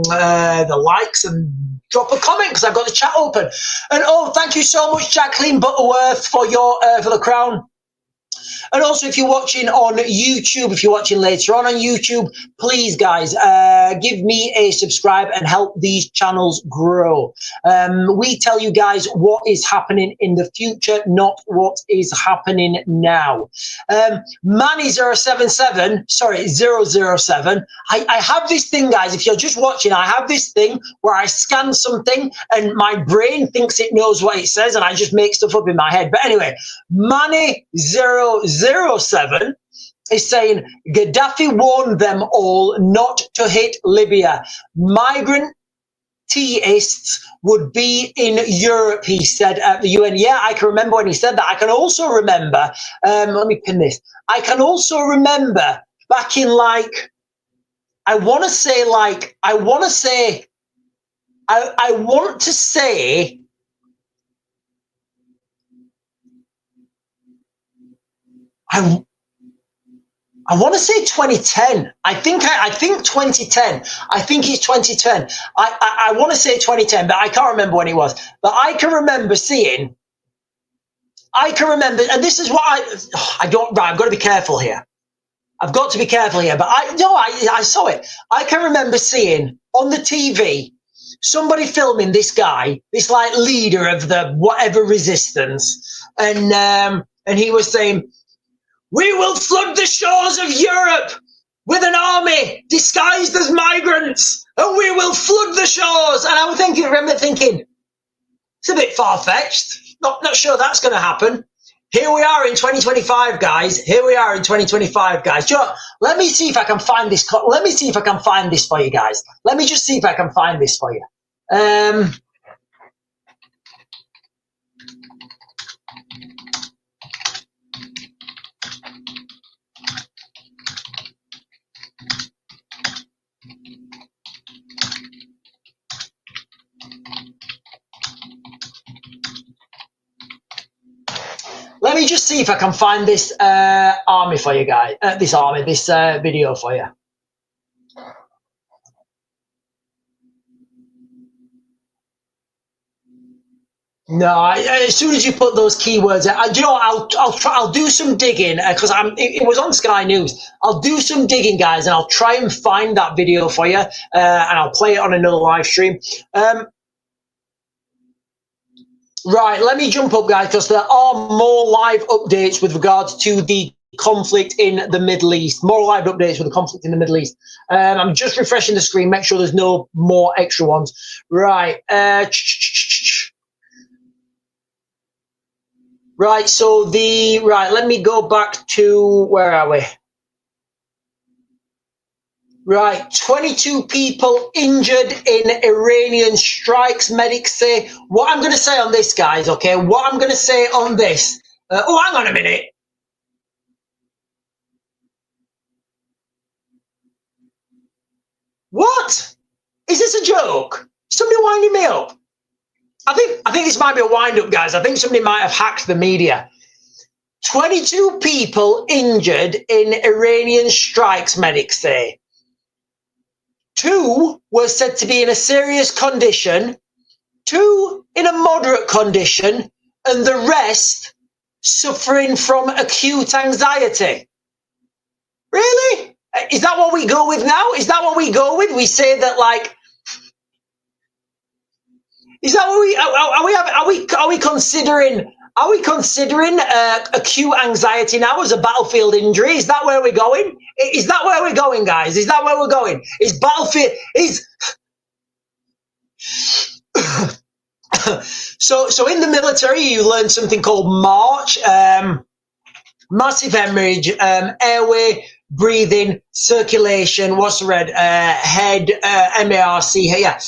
the likes, and drop a comment because I've got the chat open. And oh, thank you so much, Jacqueline Butterworth, for the crown. And also, if you're watching on YouTube, if you're watching later on YouTube, please, guys, give me a subscribe and help these channels grow. We tell you guys what is happening in the future, not what is happening now. Manny077, sorry, 007. I have this thing, guys, if you're just watching, I have this thing where I scan something and my brain thinks it knows what it says and I just make stuff up in my head. But anyway, Manny007 is saying Gaddafi warned them all not to hit Libya. Migrant Migranteists would be in Europe, he said at the UN. Yeah, I can remember when he said that. I can also remember, let me pin this. I can also remember back in I want to say I want to say 2010. I think 2010. I think it's 2010. I want to say 2010, but I can't remember when it was. But I can remember, and this is what I don't, right, I've got to be careful here. I've got to be careful here, but I saw it. I can remember seeing on the TV somebody filming this guy, this leader of the whatever resistance, and he was saying, "We will flood the shores of Europe with an army disguised as migrants, and we will flood the shores." And I remember thinking, it's a bit far-fetched. Not sure that's going to happen. Here we are in 2025, guys. Here we are in 2025, guys. You know, let me see if I can find this. Let me see if I can find this for you guys. Let me just see if I can find this for you. Let me just see if I can find this army for you guys. This video for you. No, as soon as you put those keywords, you know, I'll do some digging because it was on Sky News. I'll do some digging, guys, and I'll try and find that video for you, and I'll play it on another live stream. Right, let me jump up, guys, because there are more live updates with regards to the conflict in the Middle East. More live updates with the conflict in the Middle East. I'm just refreshing the screen, make sure there's no more extra ones. Right. Right, so let me go back to, where are we? Right, 22 people injured in Iranian strikes, medics say. What I'm going to say on this, guys, okay? What I'm going to say on this. Oh, hang on a minute. What? Is this a joke? Somebody winding me up? I think this might be a wind-up, guys. I think somebody might have hacked the media. 22 people injured in Iranian strikes, medics say. 2 were said to be in a serious condition, 2 in a moderate condition, and the rest suffering from acute anxiety. Really? Is that what we go with now? Is that what we go with? We say that, is that what are we considering acute anxiety now as a battlefield injury? Is that where we're going? Is that where we're going, guys? Is that where we're going? Is battlefield so in the military you learn something called March, massive hemorrhage, airway, breathing, circulation, what's the red, head, MARC, yeah.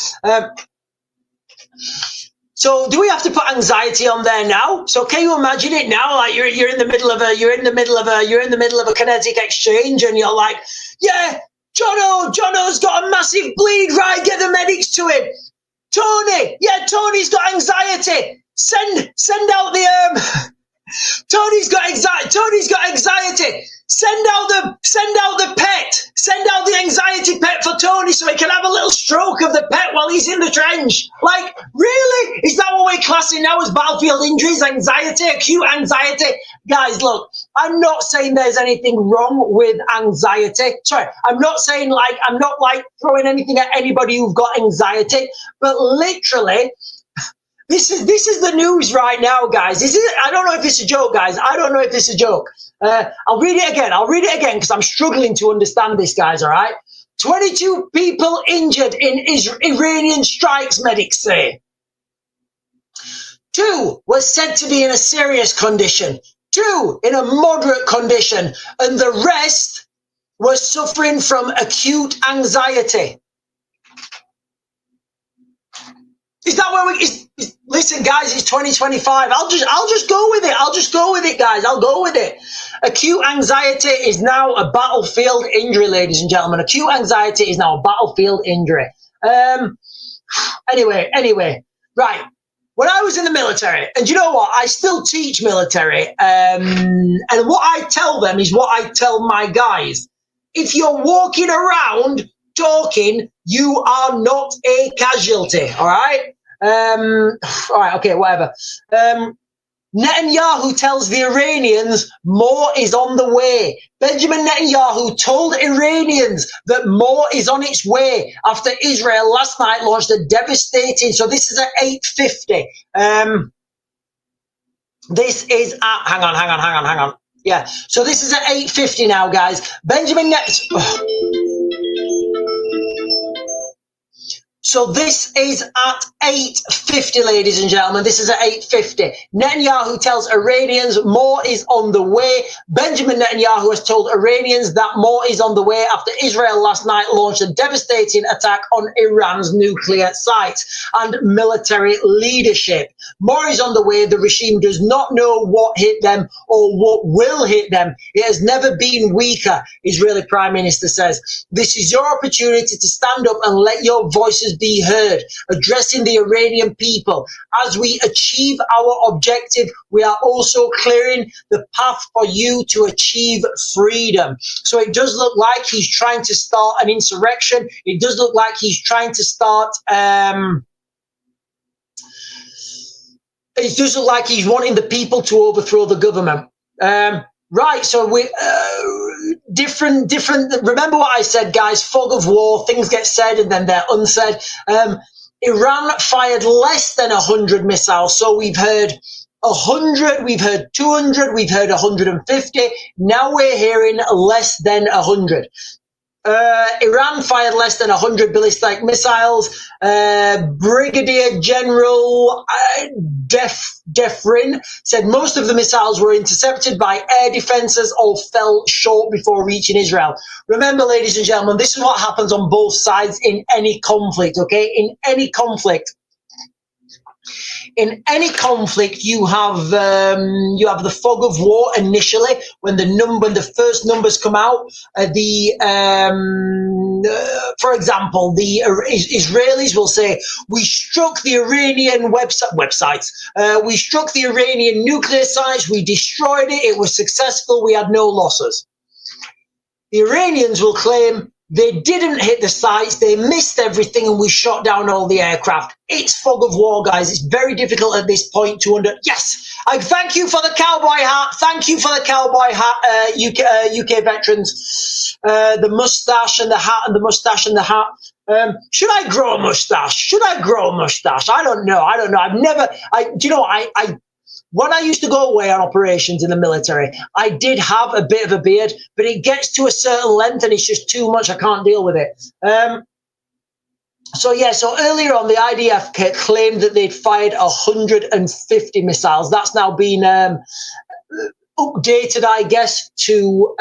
So do we have to put anxiety on there now? So can you imagine it now? Like you're in the middle of a kinetic exchange, and you're like, yeah, Jono's got a massive bleed, right? Get the medics to him. Tony's got anxiety. Send out the Tony's got anxiety. Send out the pet. Send out the anxiety pet for Tony so he can have a little stroke of the pet while he's in the trench. Like, really? Is that what we're classing now as battlefield injuries? Anxiety, acute anxiety? Guys, look, I'm not saying there's anything wrong with anxiety. Sorry, I'm not throwing anything at anybody who've got anxiety, but literally, this is the news right now, guys. I don't know if it's a joke, guys. I don't know if it's a joke. I'll read it again because I'm struggling to understand this, guys, all right? 22 people injured in Iranian strikes, medics say. 2 were said to be in a serious condition. 2 in a moderate condition. And the rest were suffering from acute anxiety. Is that where listen, guys, it's 2025. I'll just go with it. I'll just go with it, guys. I'll go with it. Acute anxiety is now a battlefield injury, ladies and gentlemen. Acute anxiety is now a battlefield injury. Anyway, right. When I was in the military, and you know what? I still teach military. And what I tell them is what I tell my guys. If you're walking around talking, you are not a casualty. All right? All right, okay, whatever. Netanyahu tells the Iranians more is on the way. Benjamin Netanyahu told Iranians that more is on its way after Israel last night launched a devastating, so this is at 8:50. This is at, hang on. Yeah, so this is at 8:50 now, guys. So this is at 8:50, ladies and gentlemen. This is at 8:50. Netanyahu tells Iranians more is on the way. Benjamin Netanyahu has told Iranians that more is on the way after Israel last night launched a devastating attack on Iran's nuclear sites and military leadership. More is on the way. The regime does not know what hit them or what will hit them. It has never been weaker, Israeli Prime Minister says. This is your opportunity to stand up and let your voices be heard, addressing the Iranian people. As we achieve our objective, we are also clearing the path for you to achieve freedom. So it does look like he's trying to start an insurrection. It does look like he's trying to start it does look like he's wanting the people to overthrow the government. Right, so we different. Remember what I said, guys? Fog of war. Things get said and then they're unsaid. Iran fired less than 100 missiles. So we've heard 100, we've heard 200, we've heard 150. Now we're hearing less than 100. Iran fired less than 100 ballistic missiles. Brigadier General Defrin said most of the missiles were intercepted by air defenses or fell short before reaching Israel. Remember, ladies and gentlemen, this is what happens on both sides in any conflict, okay? In any conflict. In any conflict, you have the fog of war initially when the first numbers come out. For example, the Israelis will say, "We struck the Iranian websites. We struck the Iranian nuclear sites. We destroyed it. It was successful. We had no losses." The Iranians will claim they didn't hit the sites, they missed everything, and we shot down all the aircraft. It's fog of war, guys. It's very difficult at this point to Yes, I thank you for the cowboy hat. Thank you for the cowboy hat, UK veterans. The mustache and the hat, and the mustache and the hat. Should I grow a mustache? I don't know. When I used to go away on operations in the military, I did have a bit of a beard, but it gets to a certain length and it's just too much. I can't deal with it. So earlier on, the IDF claimed that they'd fired 150 missiles. That's now been updated, I guess, to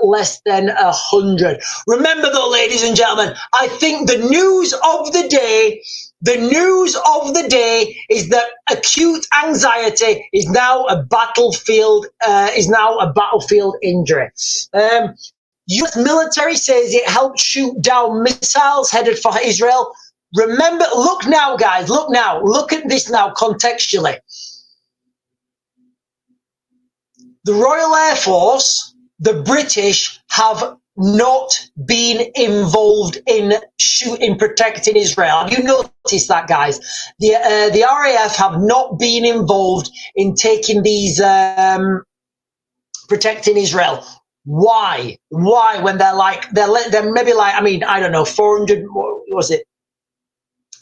less than 100. Remember, though, ladies and gentlemen, I think the news of the day The news of the day is that acute anxiety is now a battlefield injury. U.S. military says it helped shoot down missiles headed for Israel. Remember, look now, guys, look now. Look at this now contextually. The Royal Air Force, the British, have not been involved in protecting Israel. Have you noticed that, guys? The RAF have not been involved in taking these protecting Israel. Why? Why? When they're maybe like, I mean, I don't know, 400. What was it?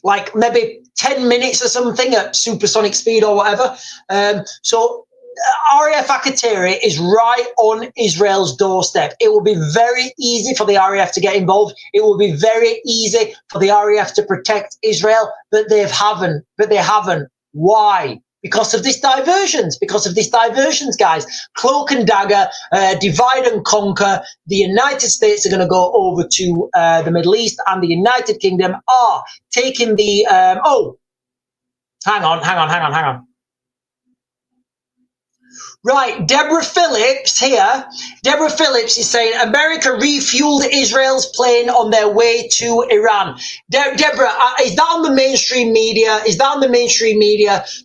Like maybe 10 minutes or something at supersonic speed or whatever. So RAF Akateri is right on Israel's doorstep. It will be very easy for the RAF to get involved. It will be very easy for the RAF to protect Israel, but they haven't. Why? Because of this diversions. Guys. Cloak and dagger, divide and conquer. The United States are going to go over to the Middle East, and the United Kingdom are taking the. Hang on. Right, Deborah Phillips here. Deborah Phillips is saying America refueled Israel's plane on their way to Iran. Deborah, is that on the mainstream media?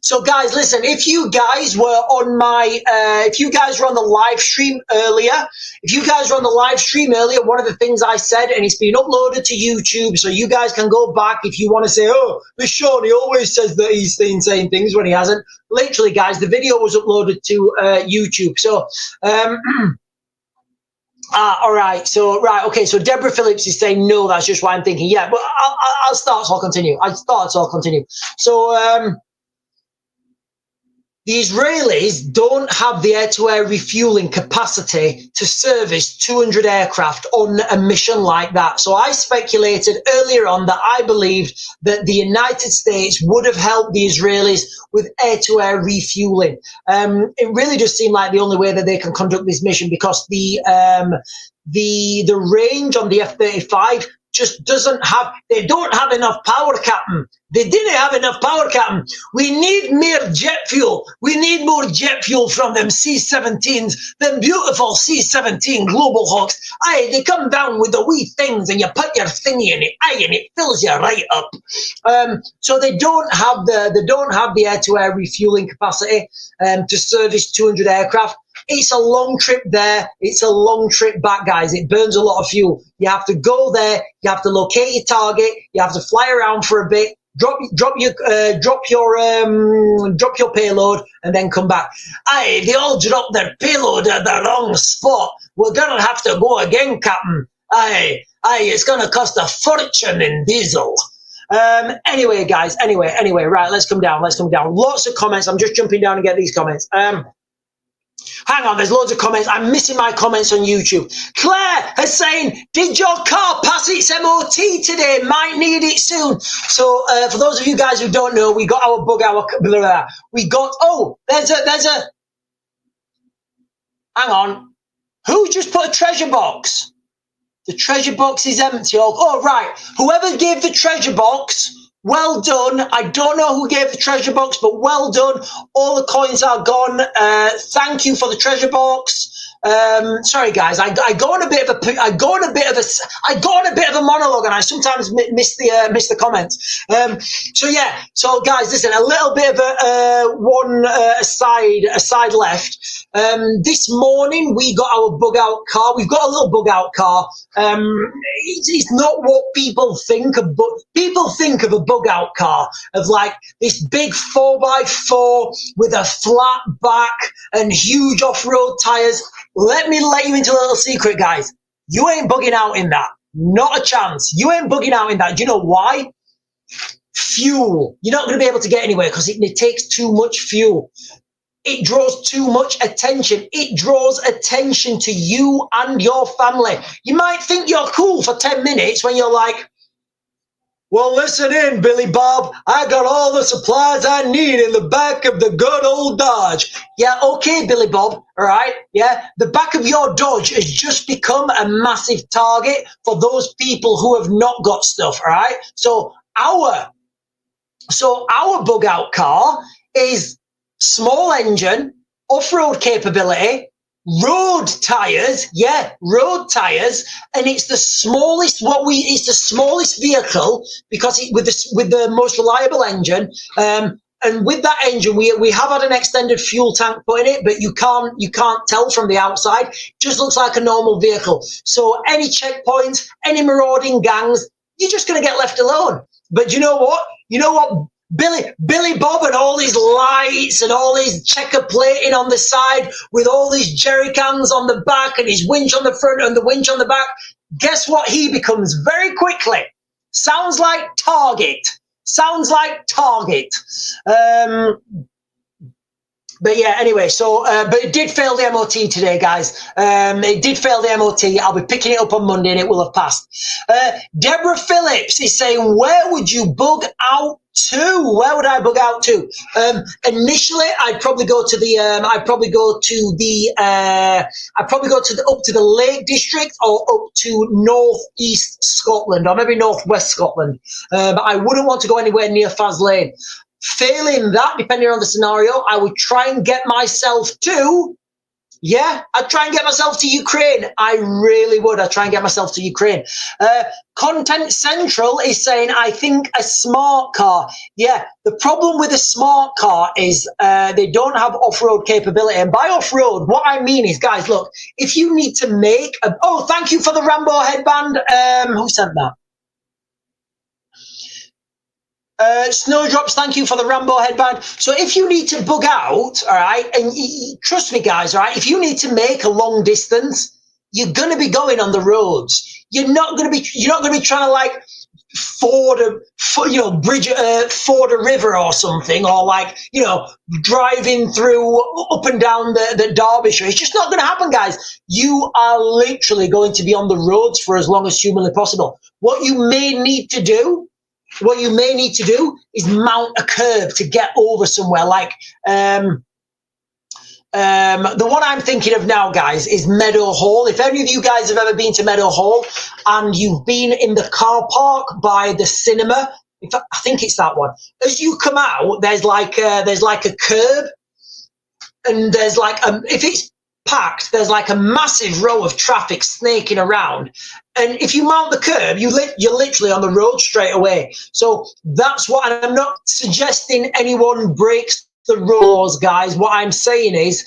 So, guys, listen. If you guys were on the live stream earlier, one of the things I said, and it's been uploaded to YouTube, so you guys can go back if you want to say, "Oh, this Sean, he always says that he's saying things when he hasn't." Literally, guys, the video was uploaded to YouTube. So, all right. So, okay. So Deborah Phillips is saying no. That's just why I'm thinking. Yeah, but I'll start. So I'll continue. So, the Israelis don't have the air-to-air refueling capacity to service 200 aircraft on a mission like that. So I speculated earlier on that I believed that the United States would have helped the Israelis with air-to-air refueling. It really just seemed like the only way that they can conduct this mission, because the range on the F-35 just they don't have enough power, Captain. They didn't have enough power, Captain. We need more jet fuel. We need more jet fuel from them C-17s, them beautiful C-17 Global Hawks. Aye, they come down with the wee things, and you put your thingy in it, and it fills you right up. So they don't have the air-to-air refueling capacity to service 200 aircraft. It's a long trip there. It's a long trip back, guys. It burns a lot of fuel. You have to go there. You have to locate your target. You have to fly around for a bit. Drop your payload, and then come back. Aye, they all drop their payload at the wrong spot. We're gonna have to go again, Captain. Aye, it's gonna cost a fortune in diesel. Anyway, guys. Anyway, right. Let's come down. Lots of comments. I'm just jumping down and get these comments. Hang on, there's loads of comments. I'm missing my comments on YouTube. Claire is saying, did your car pass its MOT today? Might need it soon. So, for those of you guys who don't know, we got our bug out. There's a, hang on. Who just put a treasure box? The treasure box is empty. Oh, right. Whoever gave the treasure box, well done. I don't know who gave the treasure box, but well done. All the coins are gone. Thank you for the treasure box. Sorry, guys. I go on a bit of a monologue, and I sometimes miss the comments. So guys, listen. A little bit of a side left. This morning we got our bug out car. We've got a little bug out car. It's not what people think of, but people think of a bug out car of like this big 4x4 with a flat back and huge off-road tires. Let me let you into a little secret, guys. You ain't bugging out in that. Not a chance. You ain't bugging out in that. Do you know why? Fuel. You're not going to be able to get anywhere because it takes too much fuel. It draws too much attention. It draws attention to you and your family. You might think you're cool for 10 minutes when you're like, well, listen in, Billy Bob. I got all the supplies I need in the back of the good old Dodge. Yeah, okay, Billy Bob, all right? Yeah, the back of your Dodge has just become a massive target for those people who have not got stuff, all right? So our So our bug out car is small engine, off-road capability, road tires, road tires, and it's the smallest. It's the smallest vehicle because with the most reliable engine. And with that engine, we have had an extended fuel tank put in it, but you can't tell from the outside. It just looks like a normal vehicle. So any checkpoints, any marauding gangs, you're just going to get left alone. But you know what? Billy Bob and all his lights and all his checker plating on the side with all these jerry cans on the back and his winch on the front and the winch on the back. Guess what he becomes very quickly? Sounds like Target. Sounds like Target. But yeah, anyway, so, but it did fail the MOT today, guys. It did fail the MOT. I'll be picking it up on Monday and it will have passed. Deborah Phillips is saying, where would you bug out to? Where would I bug out to? Initially, I'd probably go to the, up to the Lake District or up to northeast Scotland or maybe northwest Scotland. But I wouldn't want to go anywhere near Faz Lane. Failing that, depending on the scenario, I would try and get myself to, I'd try and get myself to Ukraine. I really would. I'd try and get myself to Ukraine. Content Central is saying, I think a smart car. Yeah, the problem with a smart car is they don't have off-road capability. And by off-road, what I mean is, guys, look, if you need to make a... Oh, thank you for the Rambo headband. Who sent that? Snowdrops, thank you for the Rambo headband. So if you need to bug out, all right, and trust me, guys, all right, if you need to make a long distance, you're going to be going on the roads. You're not going to be trying to like ford a river or something, or like, driving through up and down the Derbyshire. It's just not going to happen, guys. You are literally going to be on the roads for as long as humanly possible. What you may need to do is mount a curb to get over somewhere. Like the one I'm thinking of now, guys, is Meadow Hall. If any of you guys have ever been to Meadow Hall and you've been in the car park by the cinema, in fact, I think it's that one. As you come out, there's like a curb, and there's like if it's packed, there's like a massive row of traffic snaking around. And if you mount the curb, you're literally on the road straight away. So that's what, and I'm not suggesting anyone breaks the rules, guys. What I'm saying is,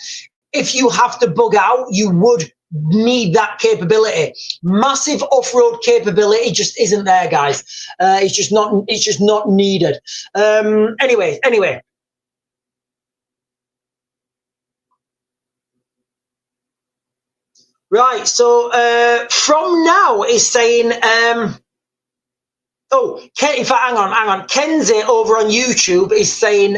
if you have to bug out, you would need that capability. Massive off-road capability just isn't there, guys. It's just not needed. Anyway. Right, so from now is saying, in fact, hang on. Kenzie over on YouTube is saying,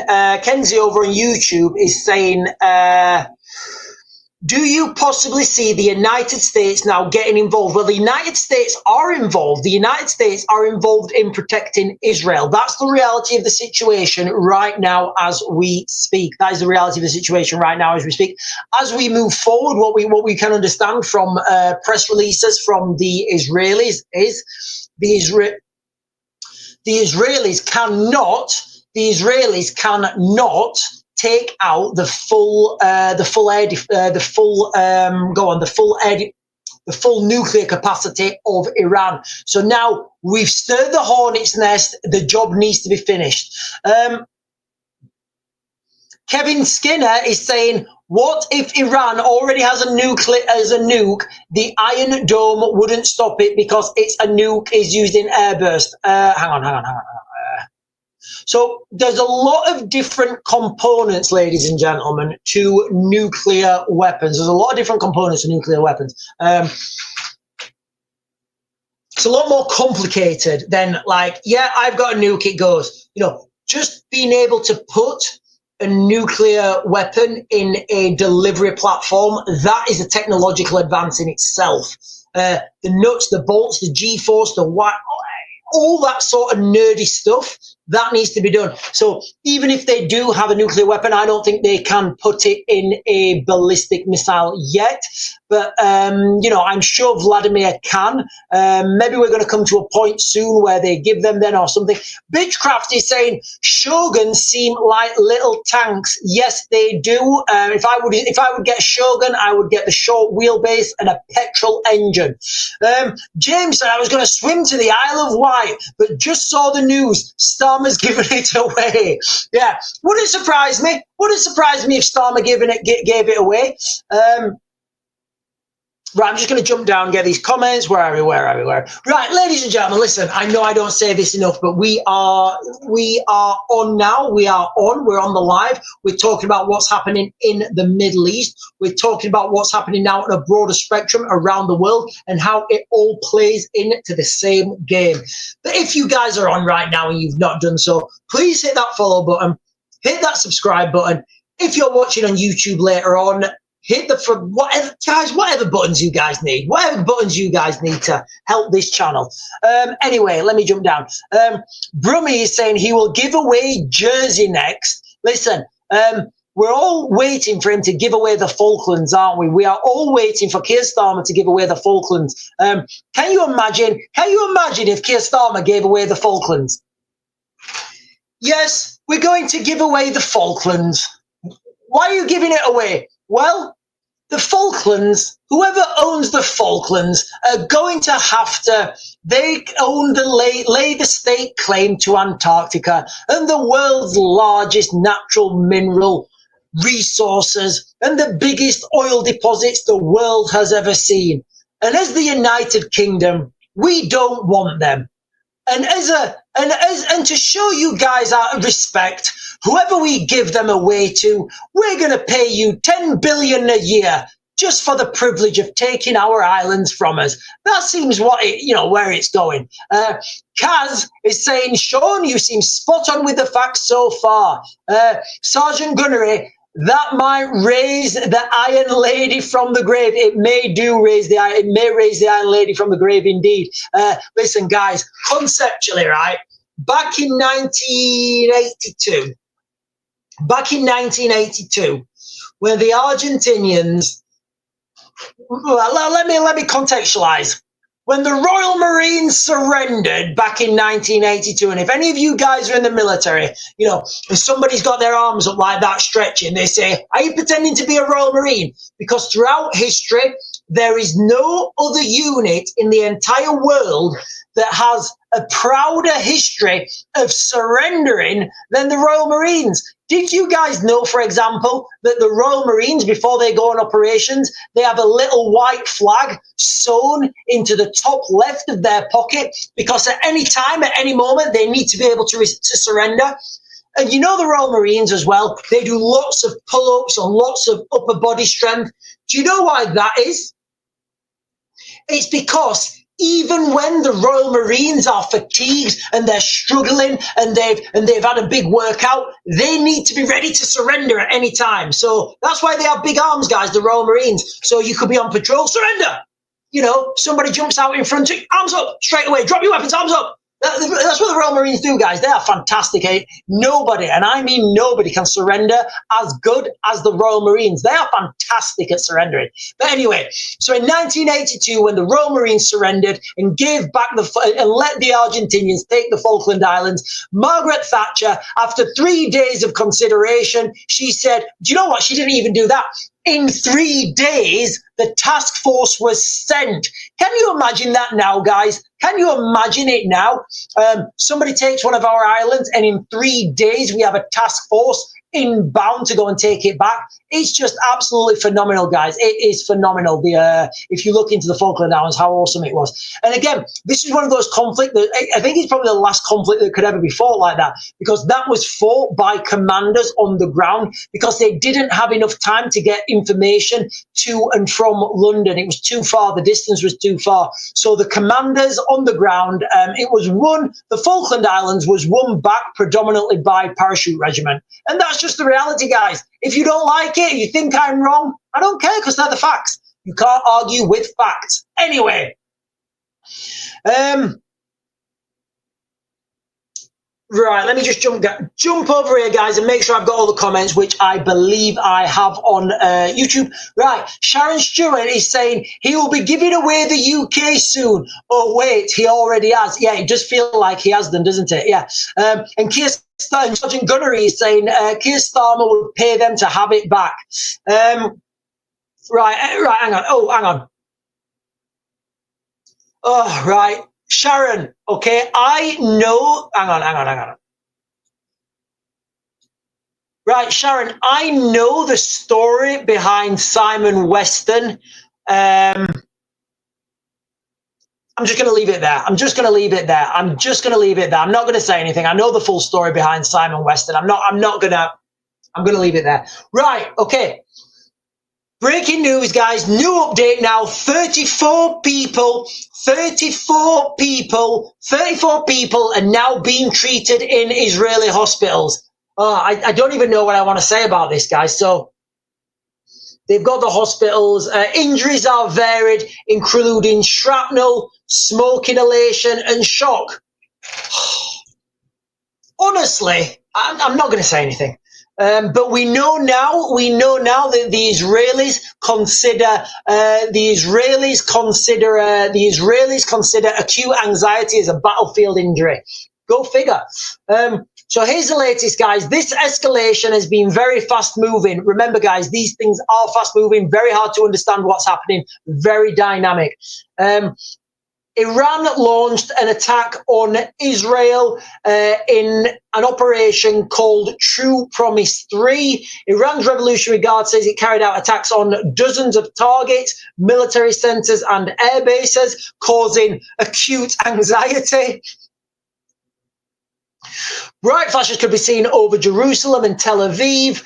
do you possibly see the United States now getting involved? Well, the United States are involved. The United States are involved in protecting Israel. That's the reality of the situation right now as we speak. That is the reality of the situation right now as we speak. As we move forward, what we can understand from press releases from the Israelis is the Israelis cannot take out the full nuclear capacity of Iran. So now we've stirred the hornet's nest. The job needs to be finished. Kevin Skinner is saying, what if Iran already has a nuke? The Iron Dome wouldn't stop it because it's a nuke is used in airburst. Hang on. So there's a lot of different components, ladies and gentlemen, to nuclear weapons. There's a lot of different components to nuclear weapons. It's a lot more complicated than like, I've got a nuke, it goes. Just being able to put a nuclear weapon in a delivery platform, that is a technological advance in itself. The nuts, the bolts, the G-force, the wire, all that sort of nerdy stuff, That needs to be done. So even if they do have a nuclear weapon, I don't think they can put it in a ballistic missile yet. But, I'm sure Vladimir can. Maybe we're going to come to a point soon where they give them then or something. Bitchcraft is saying Shogun seem like little tanks. Yes, they do. If I would get Shogun, I would get the short wheelbase and a petrol engine. James said I was going to swim to the Isle of Wight, but just saw the news. Starmer's given it away. Yeah, wouldn't surprise me. Wouldn't surprise me if Starmer gave it away. Right, I'm just going to jump down and get these comments. Where are we? Right, ladies and gentlemen, listen, I know I don't say this enough, but we are on now. We're on the live. We're talking about what's happening in the Middle East. We're talking about what's happening now on a broader spectrum around the world and how it all plays into the same game. But if you guys are on right now and you've not done so, please hit that follow button, hit that subscribe button. If you're watching on YouTube later on, hit whatever buttons you guys need, to help this channel. Anyway, let me jump down. Brummy is saying he will give away Jersey next. Listen, we're all waiting for him to give away the Falklands, aren't we? We are all waiting for Keir Starmer to give away the Falklands. Can you imagine if Keir Starmer gave away the Falklands? Yes, we're going to give away the Falklands. Why are you giving it away? Well, the Falklands, whoever owns the Falklands are going to have to, they own lay the state claim to Antarctica and the world's largest natural mineral resources and the biggest oil deposits the world has ever seen. And as the United Kingdom, we don't want them. And to show you guys our respect, whoever we give them away to, we're going to pay you 10 billion a year just for the privilege of taking our islands from us. That seems where it's going. Kaz is saying, Sean, you seem spot on with the facts so far. Sergeant Gunnery, that might raise the Iron Lady from the grave. It may raise the Iron Lady from the grave indeed. Listen, guys, conceptually, right? Back in 1982, when the Argentinians, let me contextualize. When the Royal Marines surrendered back in 1982, and if any of you guys are in the military, if somebody's got their arms up like that stretching, they say, are you pretending to be a Royal Marine? Because throughout history, there is no other unit in the entire world that has a prouder history of surrendering than the Royal Marines. Did you guys know, for example, that the Royal Marines, before they go on operations, they have a little white flag sewn into the top left of their pocket because at any time, at any moment, they need to be able to surrender? And the Royal Marines as well, they do lots of pull-ups and lots of upper body strength. Do you know why that is? It's because even when the Royal Marines are fatigued and they're struggling and they've had a big workout, they need to be ready to surrender at any time. So that's why they have big arms, guys, the Royal Marines. So you could be on patrol, surrender. Somebody jumps out in front of you, arms up, straight away, drop your weapons, arms up. That's what the Royal Marines do, guys. They are fantastic. Eh? Nobody, and I mean nobody, can surrender as good as the Royal Marines. They are fantastic at surrendering. But anyway, so in 1982, when the Royal Marines surrendered and gave back and let the Argentinians take the Falkland Islands, Margaret Thatcher, after 3 days of consideration, she said, do you know what? She didn't even do that. In 3 days, the task force was sent. Can you imagine that now, guys? Can you imagine it now? Somebody takes one of our islands, and in 3 days, we have a task force inbound to go and take it back. It's just absolutely phenomenal, guys. It is phenomenal. If you look into the Falkland Islands, how awesome it was. And again, this is one of those conflicts that I think it's probably the last conflict that could ever be fought like that, because that was fought by commanders on the ground because they didn't have enough time to get information to and from London. It was too far. The distance was too far. So the commanders on the ground, the Falkland Islands was won back predominantly by parachute regiment. And that's just the reality, guys. If you don't like it, you think I'm wrong, I don't care, because they're the facts. You can't argue with facts. Anyway, Right, let me just jump over here, guys, and make sure I've got all the comments, which I believe I have on YouTube. Right, Sharon Stewart is saying he will be giving away the UK soon. Oh, wait, he already has. Yeah, it does feel like he has done, doesn't it? Yeah. And Keir Starmer, Sergeant Gunnery is saying Keir Starmer would pay them to have it back. Right, hang on. Oh, hang on. Oh, right. Sharon, okay, I know. Hang on. Right, Sharon, I know the story behind Simon Weston. I'm just going to leave it there. I'm not going to say anything. I know the full story behind Simon Weston. I'm going to leave it there. Right, okay. Breaking news, guys. New update now. 34 people are now being treated in Israeli hospitals. Oh, I don't even know what I want to say about this, guys. So they've got the hospitals. Injuries are varied, including shrapnel, smoke inhalation, and shock. Honestly, I'm not going to say anything. But we know now that the Israelis consider acute anxiety as a battlefield injury. Go figure. So here's the latest, guys. This escalation has been very fast moving. Remember, guys, these things are fast moving, very hard to understand what's happening, very dynamic. Iran launched an attack on Israel in an operation called True Promise 3. Iran's Revolutionary Guard says it carried out attacks on dozens of targets, military centers, and air bases, causing acute anxiety. Bright flashes could be seen over Jerusalem and Tel Aviv,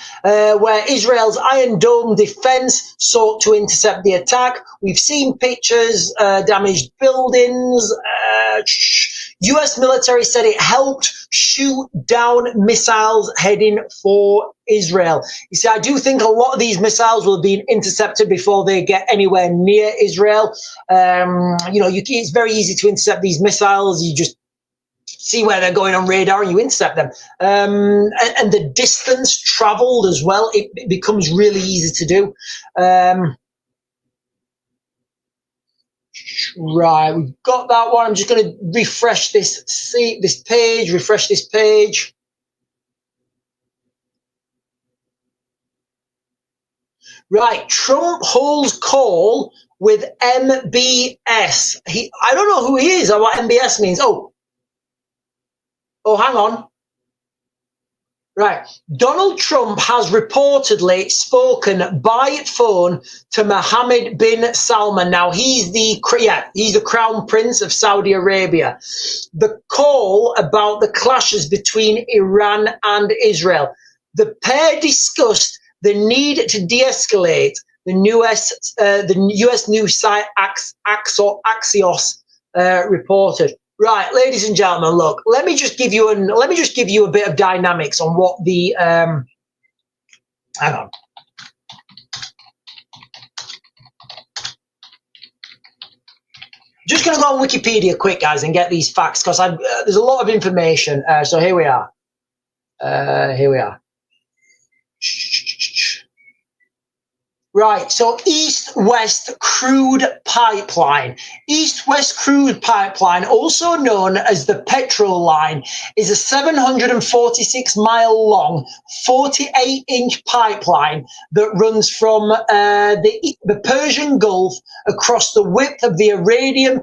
where Israel's Iron Dome defense sought to intercept the attack. We've seen pictures, damaged buildings. US military said it helped shoot down missiles heading for Israel. You see, I do think a lot of these missiles will be intercepted before they get anywhere near Israel. It's very easy to intercept these missiles. You just see where they're going on radar and you intercept them. And the distance traveled as well, it becomes really easy to do. Right, we've got that one. I'm just going to refresh this page. Right, Trump holds call with MBS. I don't know who he is or what MBS means. Oh, hang on. Right. Donald Trump has reportedly spoken by phone to Mohammed bin Salman. Now, he's the crown prince of Saudi Arabia. The call about the clashes between Iran and Israel. The pair discussed the need to de-escalate. The US news site Axios reported. Right, ladies and gentlemen, look. Let me just give you a bit of dynamics on what the hang on. Just going to go on Wikipedia quick, guys, and get these facts because there's a lot of information. So here we are. Right, so East-West Crude Pipeline. East-West Crude Pipeline, also known as the Petrol Line, is a 746-mile-long, 48-inch pipeline that runs from the Persian Gulf across the width of the Arabian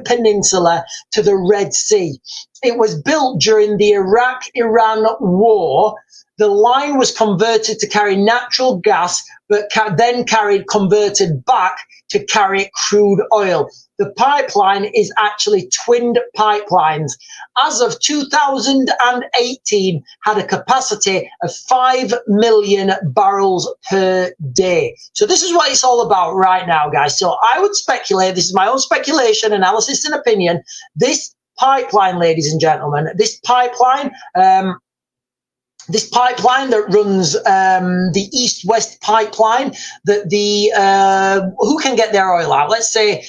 Peninsula to the Red Sea. It was built during the Iraq-Iran War. The line was converted to carry natural gas, but then converted back to carry crude oil. The pipeline is actually twinned pipelines. As of 2018, had a capacity of 5 million barrels per day. So this is what it's all about right now, guys. So I would speculate, this is my own speculation, analysis, and opinion. This pipeline, ladies and gentlemen, this pipeline, this pipeline that runs the east-west pipeline, that the who can get their oil out? Let's say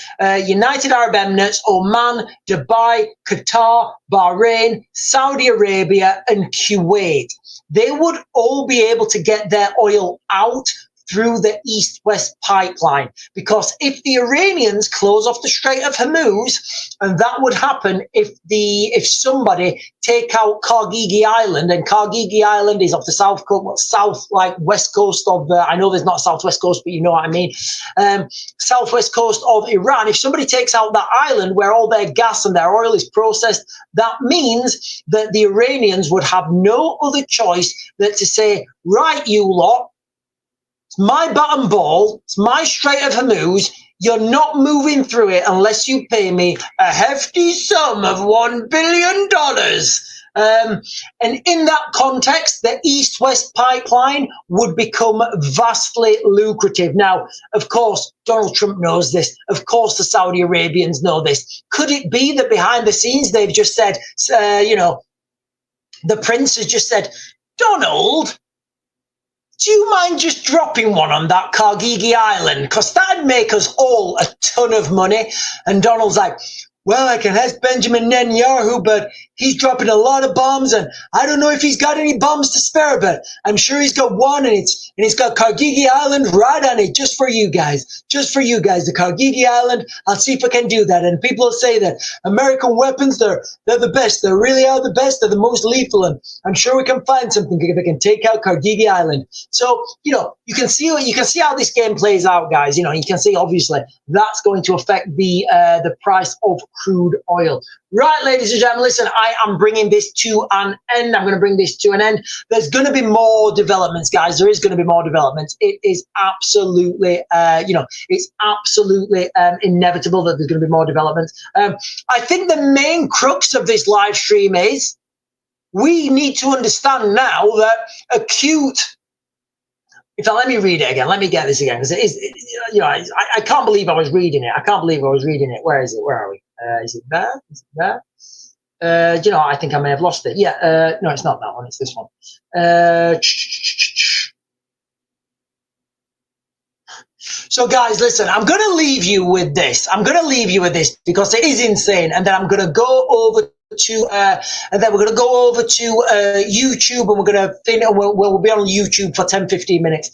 United Arab Emirates, Oman, Dubai, Qatar, Bahrain, Saudi Arabia, and Kuwait. They would all be able to get their oil out through the east-west pipeline, because if the Iranians close off the Strait of Hormuz, and that would happen if somebody take out Kargigi Island, and Kargigi Island is off the south coast, west coast of the, I know there's not southwest coast, but you know what I mean, southwest coast of Iran. If somebody takes out that island where all their gas and their oil is processed, that means that the Iranians would have no other choice than to say, right, you lot, it's my bottom ball, it's my Strait of Hormuz, you're not moving through it unless you pay me a hefty sum of $1 billion. And in that context, the east-west pipeline would become vastly lucrative. Now, of course, Donald Trump knows this. Of course, the Saudi Arabians know this. Could it be that behind the scenes they've just said, the prince has just said, Donald, do you mind just dropping one on that Kargigi Island? Because that'd make us all a ton of money. And Donald's like, well, I can ask Benjamin Netanyahu, but he's dropping a lot of bombs, and I don't know if he's got any bombs to spare, but I'm sure he's got one, and it's got Kargigi Island right on it, just for you guys, the Kargigi Island. I'll see if I can do that. And people will say that American weapons, they're the best. They really are the best. They're the most lethal, and I'm sure we can find something that can take out Kargigi Island. So, you can see how this game plays out, guys. You can see obviously that's going to affect the price of crude oil. Right, ladies and gentlemen, listen, I am bringing this to an end. I'm going to bring this to an end. There's going to be more developments, guys. There is going to be more developments. It is absolutely, it's absolutely inevitable that there's going to be more developments. I think the main crux of this live stream is we need to understand now that Acute, in fact, let me read it again. Let me get this again, because it is, I can't believe I was reading it. Where is it? Where are we? Is it there? I think I may have lost it. Yeah, no, it's not that one. It's this one. So, guys, listen, I'm going to leave you with this. Because it is insane. And then I'm going to go over to YouTube, and we're going to we'll be on YouTube for 10-15 minutes.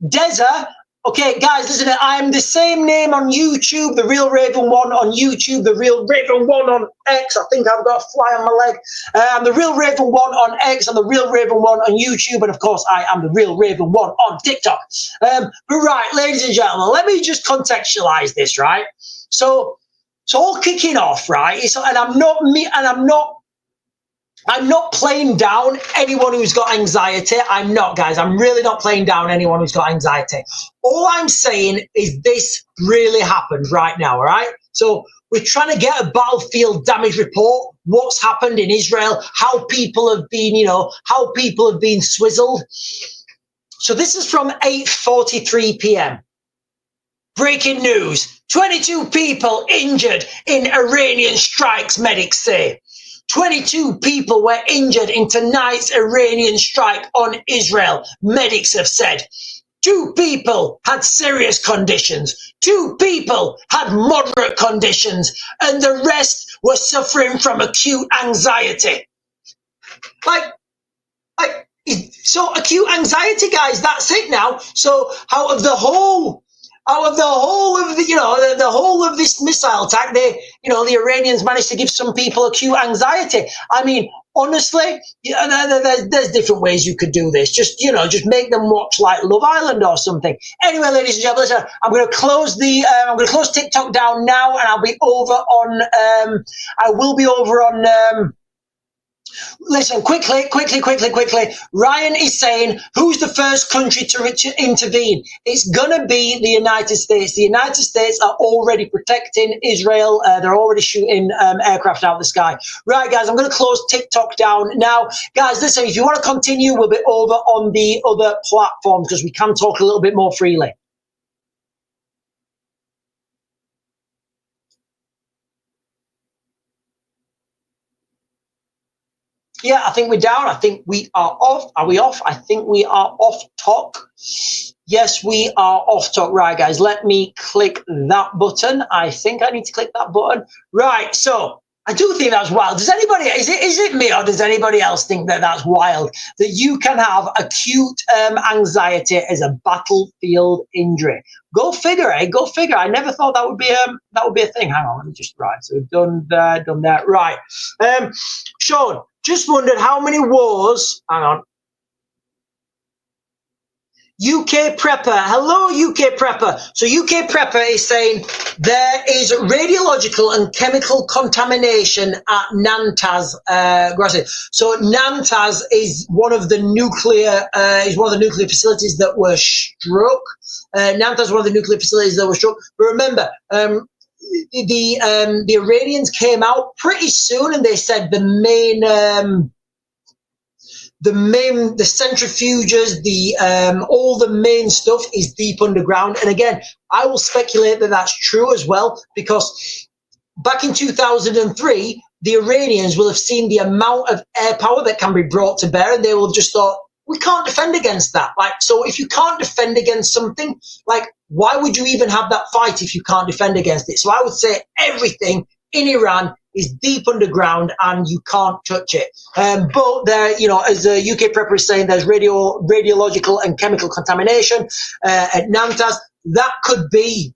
Deza. Okay, guys, listen, I am the same name on YouTube, The Real Raven 1 on YouTube, The Real Raven 1 on X. I think I've got a fly on my leg. I'm The Real Raven 1 on X, and The Real Raven 1 on YouTube, and of course, I am The Real Raven 1 on TikTok. But right, ladies and gentlemen, let me just contextualize this, right? So all kicking off, right? And I'm not playing down anyone who's got anxiety. I'm not, guys. I'm really not playing down anyone who's got anxiety. All I'm saying is this really happened right now, all right? So we're trying to get a battlefield damage report, what's happened in Israel, how people have been swizzled. So this is from 8:43 p.m. Breaking news, 22 people injured in Iranian strikes, medics say. 22 people were injured in tonight's Iranian strike on Israel, medics have said. 2 people had serious conditions. 2 people had moderate conditions, and the rest were suffering from acute anxiety. So acute anxiety, guys, that's it now. So out of the whole of this missile attack, the Iranians managed to give some people acute anxiety. I mean, honestly, there's different ways you could do this. Just make them watch like Love Island or something. Anyway, ladies and gentlemen, I'm going to close TikTok down now, and I'll be over on. Listen, quickly. Ryan is saying, who's the first country to intervene? It's going to be the United States. The United States are already protecting Israel. They're already shooting aircraft out of the sky. Right, guys, I'm going to close TikTok down now. Guys, listen, if you want to continue, we'll be over on the other platforms because we can talk a little bit more freely. Yeah, I think we're down. I think we are off. Are we off? I think we are off talk. Yes, we are off talk. Right, guys, let me click that button. I think I need to click that button. Right, so I do think that's wild. Does anybody, is it me, or does anybody else think that that's wild? That you can have acute anxiety as a battlefield injury? Go figure, eh? Go figure. I never thought that would be a thing. Hang on, let me just so we've done that. Right. Sean, just wondered how many wars. Hang on. UK Prepper. Hello, UK Prepper. So UK Prepper is saying there is radiological and chemical contamination at Natanz. So Natanz is one of the nuclear facilities that were struck. Natanz is one of the nuclear facilities that were struck. But remember, the Iranians came out pretty soon and they said the centrifuges, all the main stuff is deep underground. And again, I will speculate that that's true as well, because back in 2003, the Iranians will have seen the amount of air power that can be brought to bear, and they will have just thought, we can't defend against that. Like, so if you can't defend against something, like, why would you even have that fight if you can't defend against it? So I would say everything in Iran is deep underground and you can't touch it. But there, as the UK Prepper is saying, there's radiological and chemical contamination at Natanz. That could be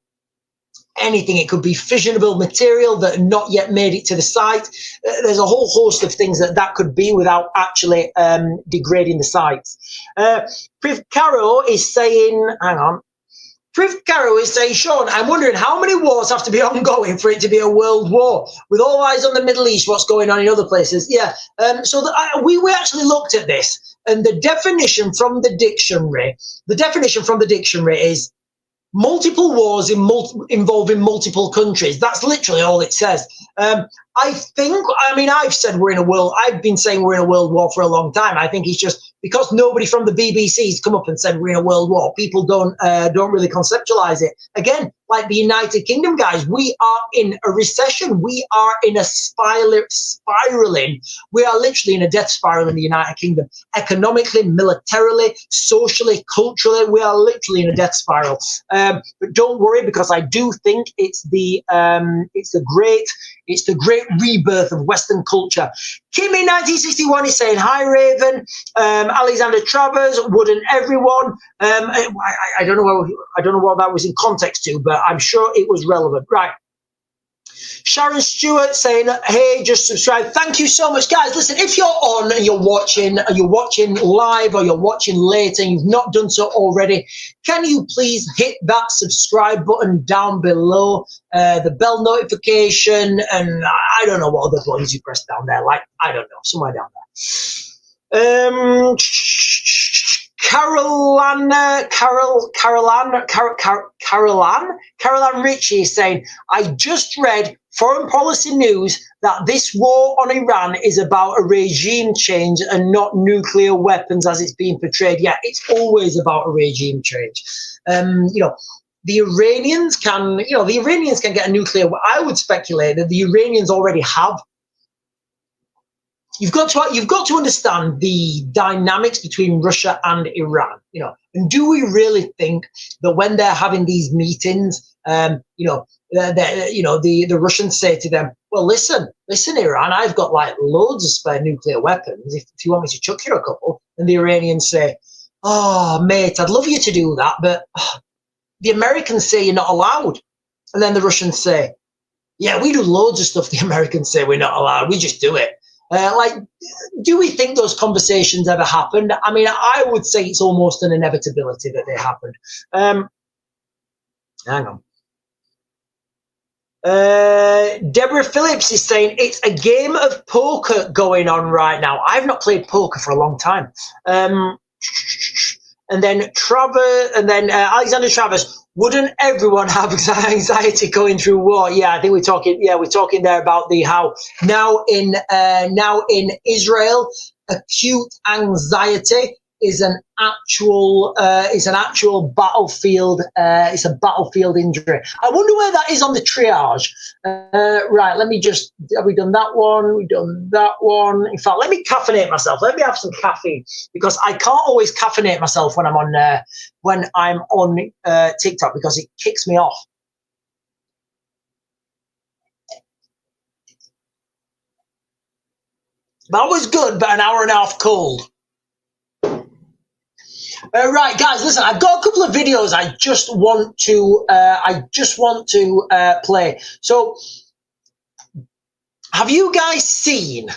anything. It could be fissionable material that had not yet made it to the site. There's a whole host of things that could be without actually degrading the sites. Priv Caro is saying, hang on. Priv Caro is saying, Sean, I'm wondering how many wars have to be ongoing for it to be a world war? With all eyes on the Middle East, what's going on in other places? Yeah. We actually looked at this, and the definition from the dictionary is multiple wars involving multiple countries. That's literally all it says. I've been saying we're in a world war for a long time. I think it's just because nobody from the BBC's come up and said we're in a world war. People don't really conceptualize it. Again, like the United Kingdom guys, we are in a recession. We are in a spiraling. We are literally in a death spiral in the United Kingdom. Economically, militarily, socially, culturally, we are literally in a death spiral. But don't worry, because I do think it's the great rebirth of Western culture. Kimmy 1961 is saying, hi Raven. Alexander Travers, wouldn't everyone? I don't know what that was in context to, but I'm sure it was relevant. Right. Sharon Stewart saying, hey, just subscribe. Thank you so much, guys. Listen, if you're on and you're watching live or you're watching later and you've not done so already, can you please hit that subscribe button down below, the bell notification, and I don't know what other buttons you press down there. Like, I don't know, somewhere down there. Caroline Ritchie is saying, I just read Foreign Policy News that this war on Iran is about a regime change and not nuclear weapons as it's being portrayed. Yeah, it's always about a regime change. The Iranians can get a nuclear. I would speculate that the Iranians already have. You've got to understand the dynamics between Russia and Iran, and do we really think that when they're having these meetings, the Russians say to them, well, listen, Iran, I've got like loads of spare nuclear weapons. If you want me to chuck you a couple, and the Iranians say, oh, mate, I'd love you to do that, but the Americans say you're not allowed. And then the Russians say, yeah, we do loads of stuff the Americans say we're not allowed. We just do it. Do we think those conversations ever happened? I mean, I would say it's almost an inevitability that they happened. Hang on. Deborah Phillips is saying it's a game of poker going on right now. I've not played poker for a long time. And then Alexander Travers, wouldn't everyone have anxiety going through war? Yeah, I think we're talking there about how now in Israel, acute anxiety is an actual battlefield. It's a battlefield injury. I wonder where that is on the triage. Right, let me just. Have we done that one? We've done that one. In fact, let me caffeinate myself. Let me have some caffeine because I can't always caffeinate myself when I'm on TikTok because it kicks me off. That was good, but an hour and a half cold. Right, guys, listen. I've got a couple of videos I just want to play. So, have you guys seen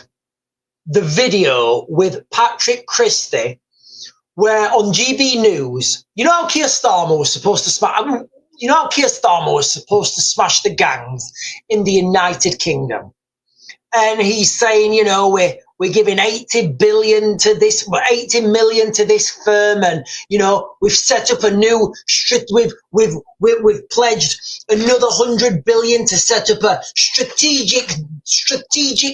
the video with Patrick Christie, where on GB News, you know how Keir Starmer was supposed to smash? You know how Keir Starmer was supposed to smash the gangs in the United Kingdom, and he's saying, you know, we're giving 80 million to this firm, and you know we've set up a new we've pledged another 100 billion to set up a strategic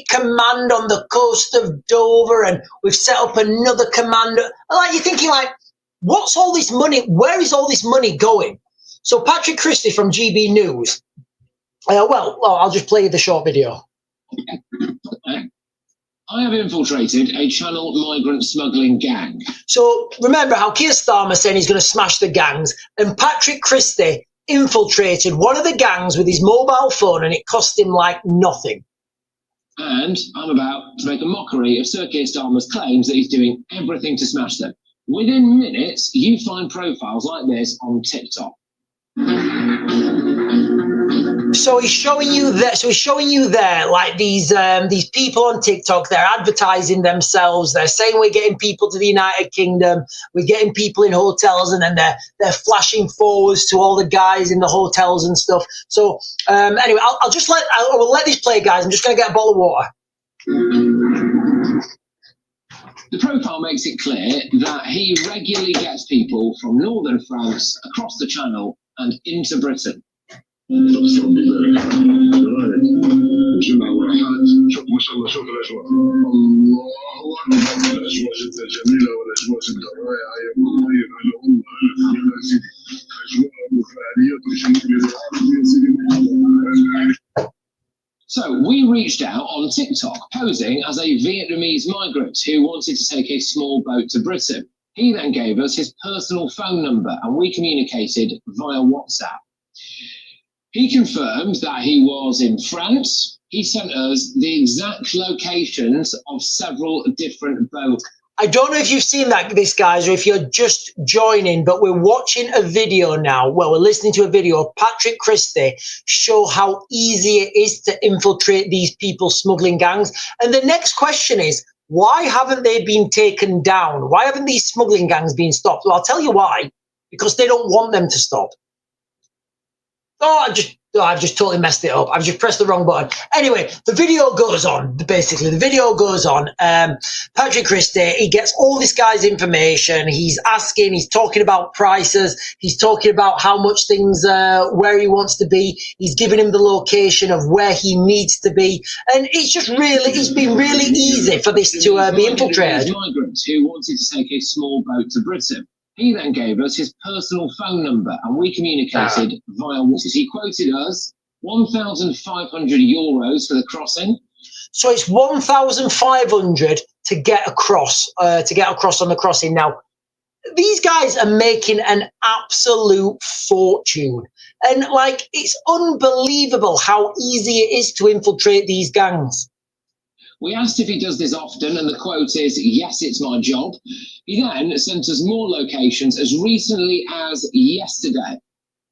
command on the coast of Dover, and we've set up another command. Like, you're thinking, like, what's all this money? Where is all this money going? So Patrick Christie from GB News. Well, I'll just play you the short video. I have infiltrated a Channel migrant smuggling gang. So remember how Keir Starmer saying he's going to smash the gangs, and Patrick Christie infiltrated one of the gangs with his mobile phone, and it cost him like nothing. And I'm about to make a mockery of Sir Keir Starmer's claims that he's doing everything to smash them. Within minutes, you find profiles like this on TikTok. So he's showing you that. So he's showing you there, like these people on TikTok. They're advertising themselves. They're saying we're getting people to the United Kingdom. We're getting people in hotels, and then they're flashing forwards to all the guys in the hotels and stuff. So anyway, I will let this play, guys. I'm just going to get a bottle of water. The profile makes it clear that he regularly gets people from northern France across the Channel and into Britain. So we reached out on TikTok, posing as a Vietnamese migrant who wanted to take a small boat to Britain. He then gave us his personal phone number, and we communicated via WhatsApp. He confirmed that he was in France. He sent us the exact locations of several different boats. I don't know if you've seen this, guys, or if you're just joining, but we're watching a video now. Well, we're listening to a video of Patrick Christie show how easy it is to infiltrate these people smuggling gangs. And the next question is, why haven't they been taken down? Why haven't these smuggling gangs been stopped? Well, I'll tell you why. Because they don't want them to stop. I've just totally messed it up. I've just pressed the wrong button. Anyway, the video goes on. Basically, the video goes on. Patrick Christie, he gets all this guy's information. He's asking, he's talking about prices. He's talking about how much things, where he wants to be. He's giving him the location of where he needs to be. And it's been really easy for this to be infiltrated. Migrants who wanted to take a small boat to Britain. He then gave us his personal phone number, and we communicated via WhatsApp. He quoted us 1,500 euros for the crossing. So it's 1,500 to get across on the crossing. Now, these guys are making an absolute fortune, and like, it's unbelievable how easy it is to infiltrate these gangs. We asked if he does this often, and the quote is, yes, it's my job. He then sent us more locations as recently as yesterday.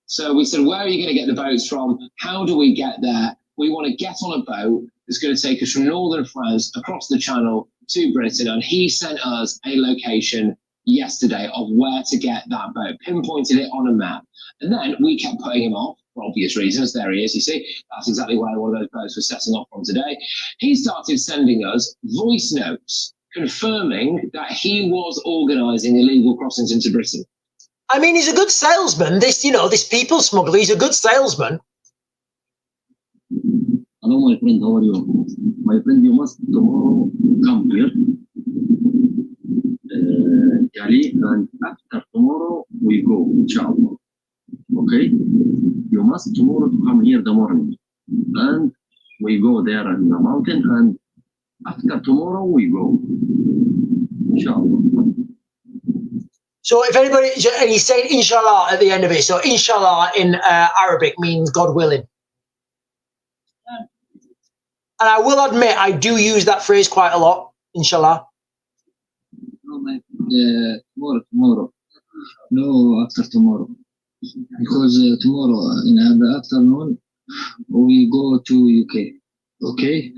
So we said, where are you going to get the boats from? How do we get there? We want to get on a boat that's going to take us from northern France across the Channel to Britain. And he sent us a location yesterday of where to get that boat, pinpointed it on a map. And then we kept putting him off for obvious reasons. There he is, you see. That's exactly where one of those boats was setting off from today. He started sending us voice notes confirming that he was organising illegal crossings into Britain. I mean, he's a good salesman. This people smuggler, he's a good salesman. Hello, my friend, how are you? My friend, you must tomorrow come here. Ali, and after tomorrow we go, inshallah. Okay? You must tomorrow to come here the morning. And we go there in the mountain, and after tomorrow we go. Inshallah. So if anybody, and he's saying inshallah at the end of it. So inshallah in Arabic means God willing. And I will admit, I do use that phrase quite a lot, inshallah. Tomorrow. No, after tomorrow. Because tomorrow in the afternoon, we go to UK. Okay?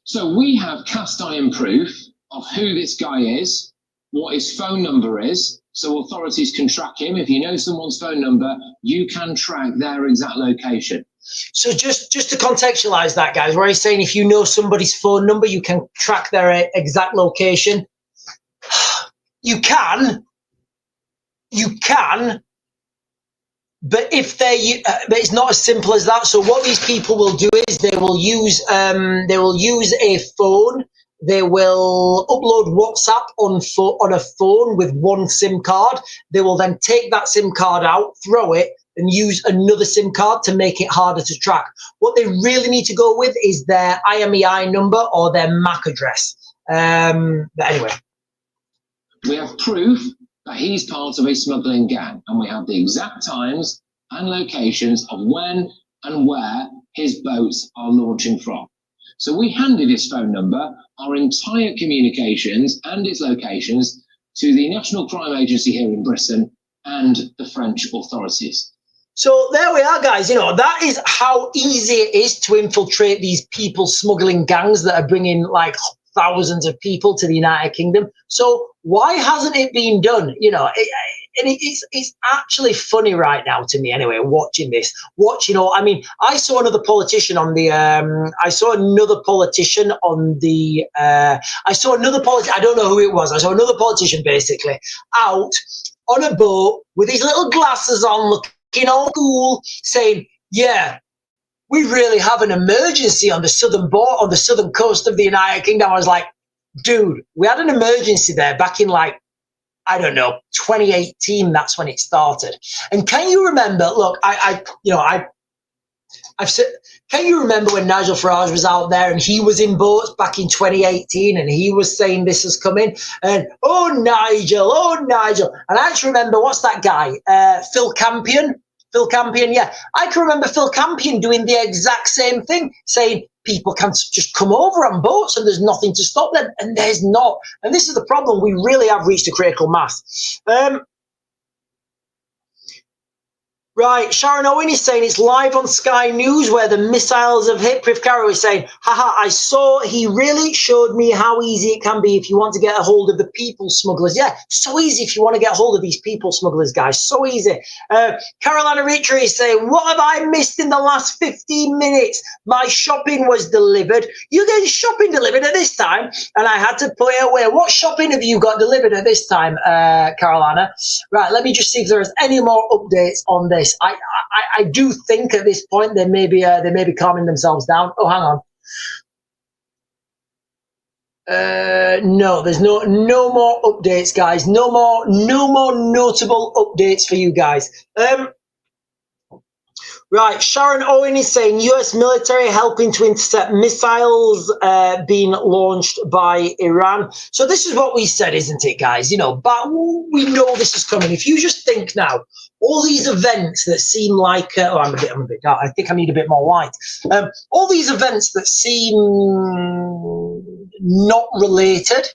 So we have cast iron proof of who this guy is, what his phone number is, so authorities can track him. If you know someone's phone number, you can track their exact location. So just to contextualize that, guys, where he's saying if you know somebody's phone number, you can track their exact location. You can, but if but it's not as simple as that. So what these people will do is they will use a phone. They will upload WhatsApp on a phone with one SIM card. They will then take that SIM card out, throw it, and use another SIM card to make it harder to track. What they really need to go with is their IMEI number or their MAC address. But anyway. We have proof that he's part of a smuggling gang, and we have the exact times and locations of when and where his boats are launching from. So we handed his phone number, our entire communications and its locations to the National Crime Agency here in Britain and the French authorities. So there we are, guys. You know, that is how easy it is to infiltrate these people smuggling gangs that are bringing like thousands of people to the United Kingdom. So why hasn't it been done? You know, it's actually funny right now to me anyway, watching this. I mean, I saw another politician on the, I don't know who it was. I saw another politician basically out on a boat with his little glasses on, looking all cool, saying, yeah, we really have an emergency on the southern coast of the United Kingdom. I was like, dude, we had an emergency there back in like, I don't know, 2018. That's when it started. And can you remember? Look, I've said, can you remember when Nigel Farage was out there and he was in boats back in 2018 and he was saying this is coming and oh Nigel, and I actually remember what's that guy, Phil Campion, yeah, I can remember Phil Campion doing the exact same thing, saying people can just come over on boats and there's nothing to stop them, and there's not. And this is the problem. We really have reached a critical mass. Right, Sharon Owen is saying it's live on Sky News where the missiles have hit. Priv Caro is saying, haha, I saw, he really showed me how easy it can be if you want to get a hold of the people smugglers. Yeah, so easy if you want to get a hold of these people smugglers, guys, so easy. Carolina Richter is saying, what have I missed in the last 15 minutes? My shopping was delivered. You get shopping delivered at this time, and I had to put it away. What shopping have you got delivered at this time, Carolina? Right, let me just see if there's any more updates on this. I do think at this point they may be calming themselves down. Oh, hang on. No, there's no more updates, guys. No more notable updates for you guys. Right, Sharon Owen is saying US military helping to intercept missiles being launched by Iran. So this is what we said, isn't it, guys? You know, but we know this is coming. If you just think now, all these events that seem like, I'm a bit dark. I think I need a bit more light. All these events that seem not related,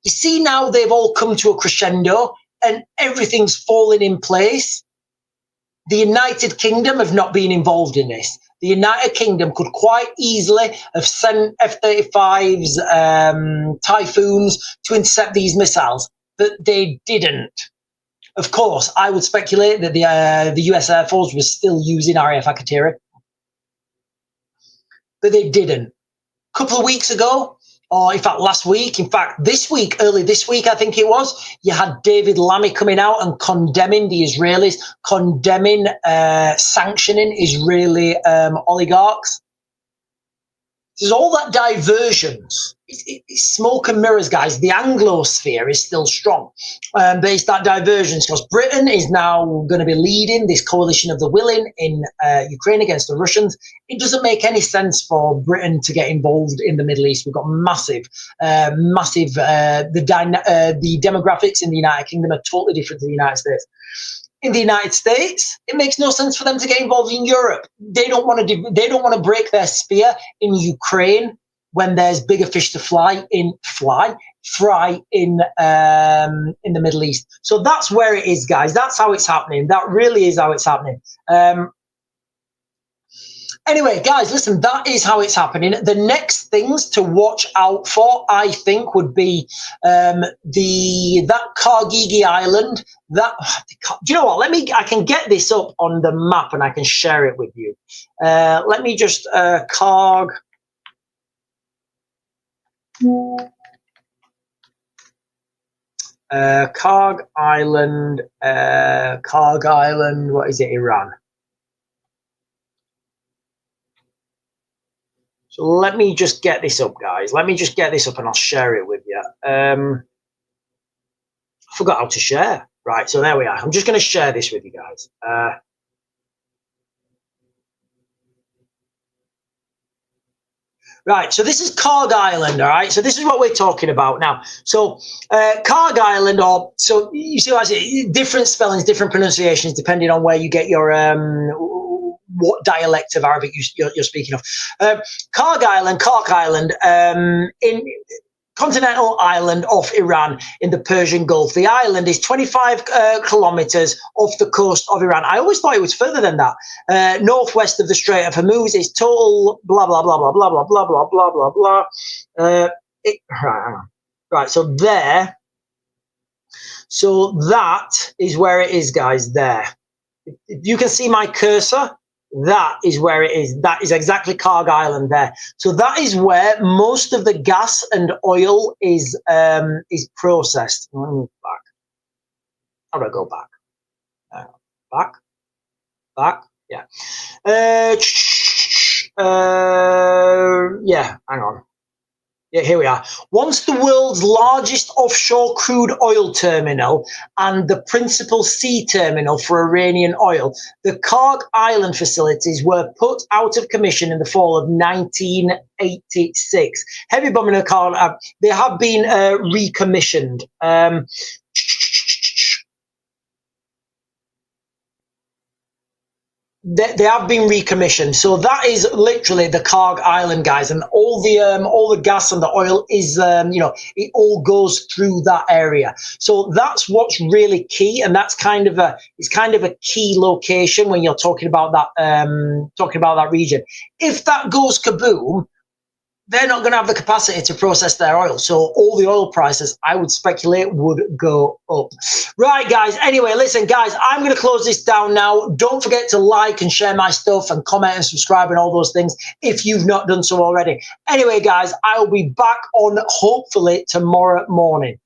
you see now they've all come to a crescendo and everything's falling in place. The United Kingdom have not been involved in this. The United Kingdom could quite easily have sent F-35s, Typhoons to intercept these missiles, but they didn't. Of course, I would speculate that the US Air Force was still using RAF Akatiri, but they didn't. A couple of weeks ago, or in fact last week, early this week, I think it was, you had David Lammy coming out and condemning the Israelis, sanctioning Israeli oligarchs. There's all that diversions. It's smoke and mirrors, guys. The Anglosphere is still strong. But it's that diversions because Britain is now going to be leading this coalition of the willing in Ukraine against the Russians. It doesn't make any sense for Britain to get involved in the Middle East. We've got massive, the demographics in the United Kingdom are totally different to the United States. In the United States, it makes no sense for them to get involved in Europe. They don't want to break their spear in Ukraine when there's bigger fish to fry in the Middle East. So that's where it is, guys. That's how it's happening. That really is how it's happening. Anyway, guys, listen, that is how it's happening. The next things to watch out for, I think, would be that Kargigi Island. Do you know what? I can get this up on the map and I can share it with you. Let me just Karg Island. Karg Island. What is it? Iran. So let me just get this up, guys. Let me just get this up and I'll share it with you. I forgot how to share. Right, so there we are. I'm just going to share this with you guys. Right, so this is Karg Island, all right? So this is what we're talking about now. So Karg Island, so you see what I say, different spellings, different pronunciations, depending on where you get your what dialect of Arabic you're speaking of. Karg Island, in continental island off Iran in the Persian Gulf. The island is 25 kilometers off the coast of Iran. I always thought it was further than that. Northwest of the Strait of Hormuz is total blah, blah, blah, blah, blah, blah, blah, blah, blah, blah, blah. Right, so there. So that is where it is, guys, there. If you can see my cursor, that is where it is. That is exactly Karg Island there. So that is where most of the gas and oil is processed. Let me move back. How do I go back? Back. Yeah. Yeah. Hang on. Yeah, here we are. Once the world's largest offshore crude oil terminal and the principal sea terminal for Iranian oil, the Karg Island facilities were put out of commission in the fall of 1986. Heavy bombing of Karg, they have been recommissioned. They have been recommissioned, so that is literally the Karg Island, guys, and all the gas and the oil is it all goes through that area. So that's what's really key, and that's kind of a key location when you're talking about that region. If that goes kaboom, they're not going to have the capacity to process their oil. So all the oil prices, I would speculate, would go up. Right, guys. Anyway, listen, guys, I'm going to close this down now. Don't forget to like and share my stuff and comment and subscribe and all those things if you've not done so already. Anyway, guys, I'll be back on hopefully tomorrow morning.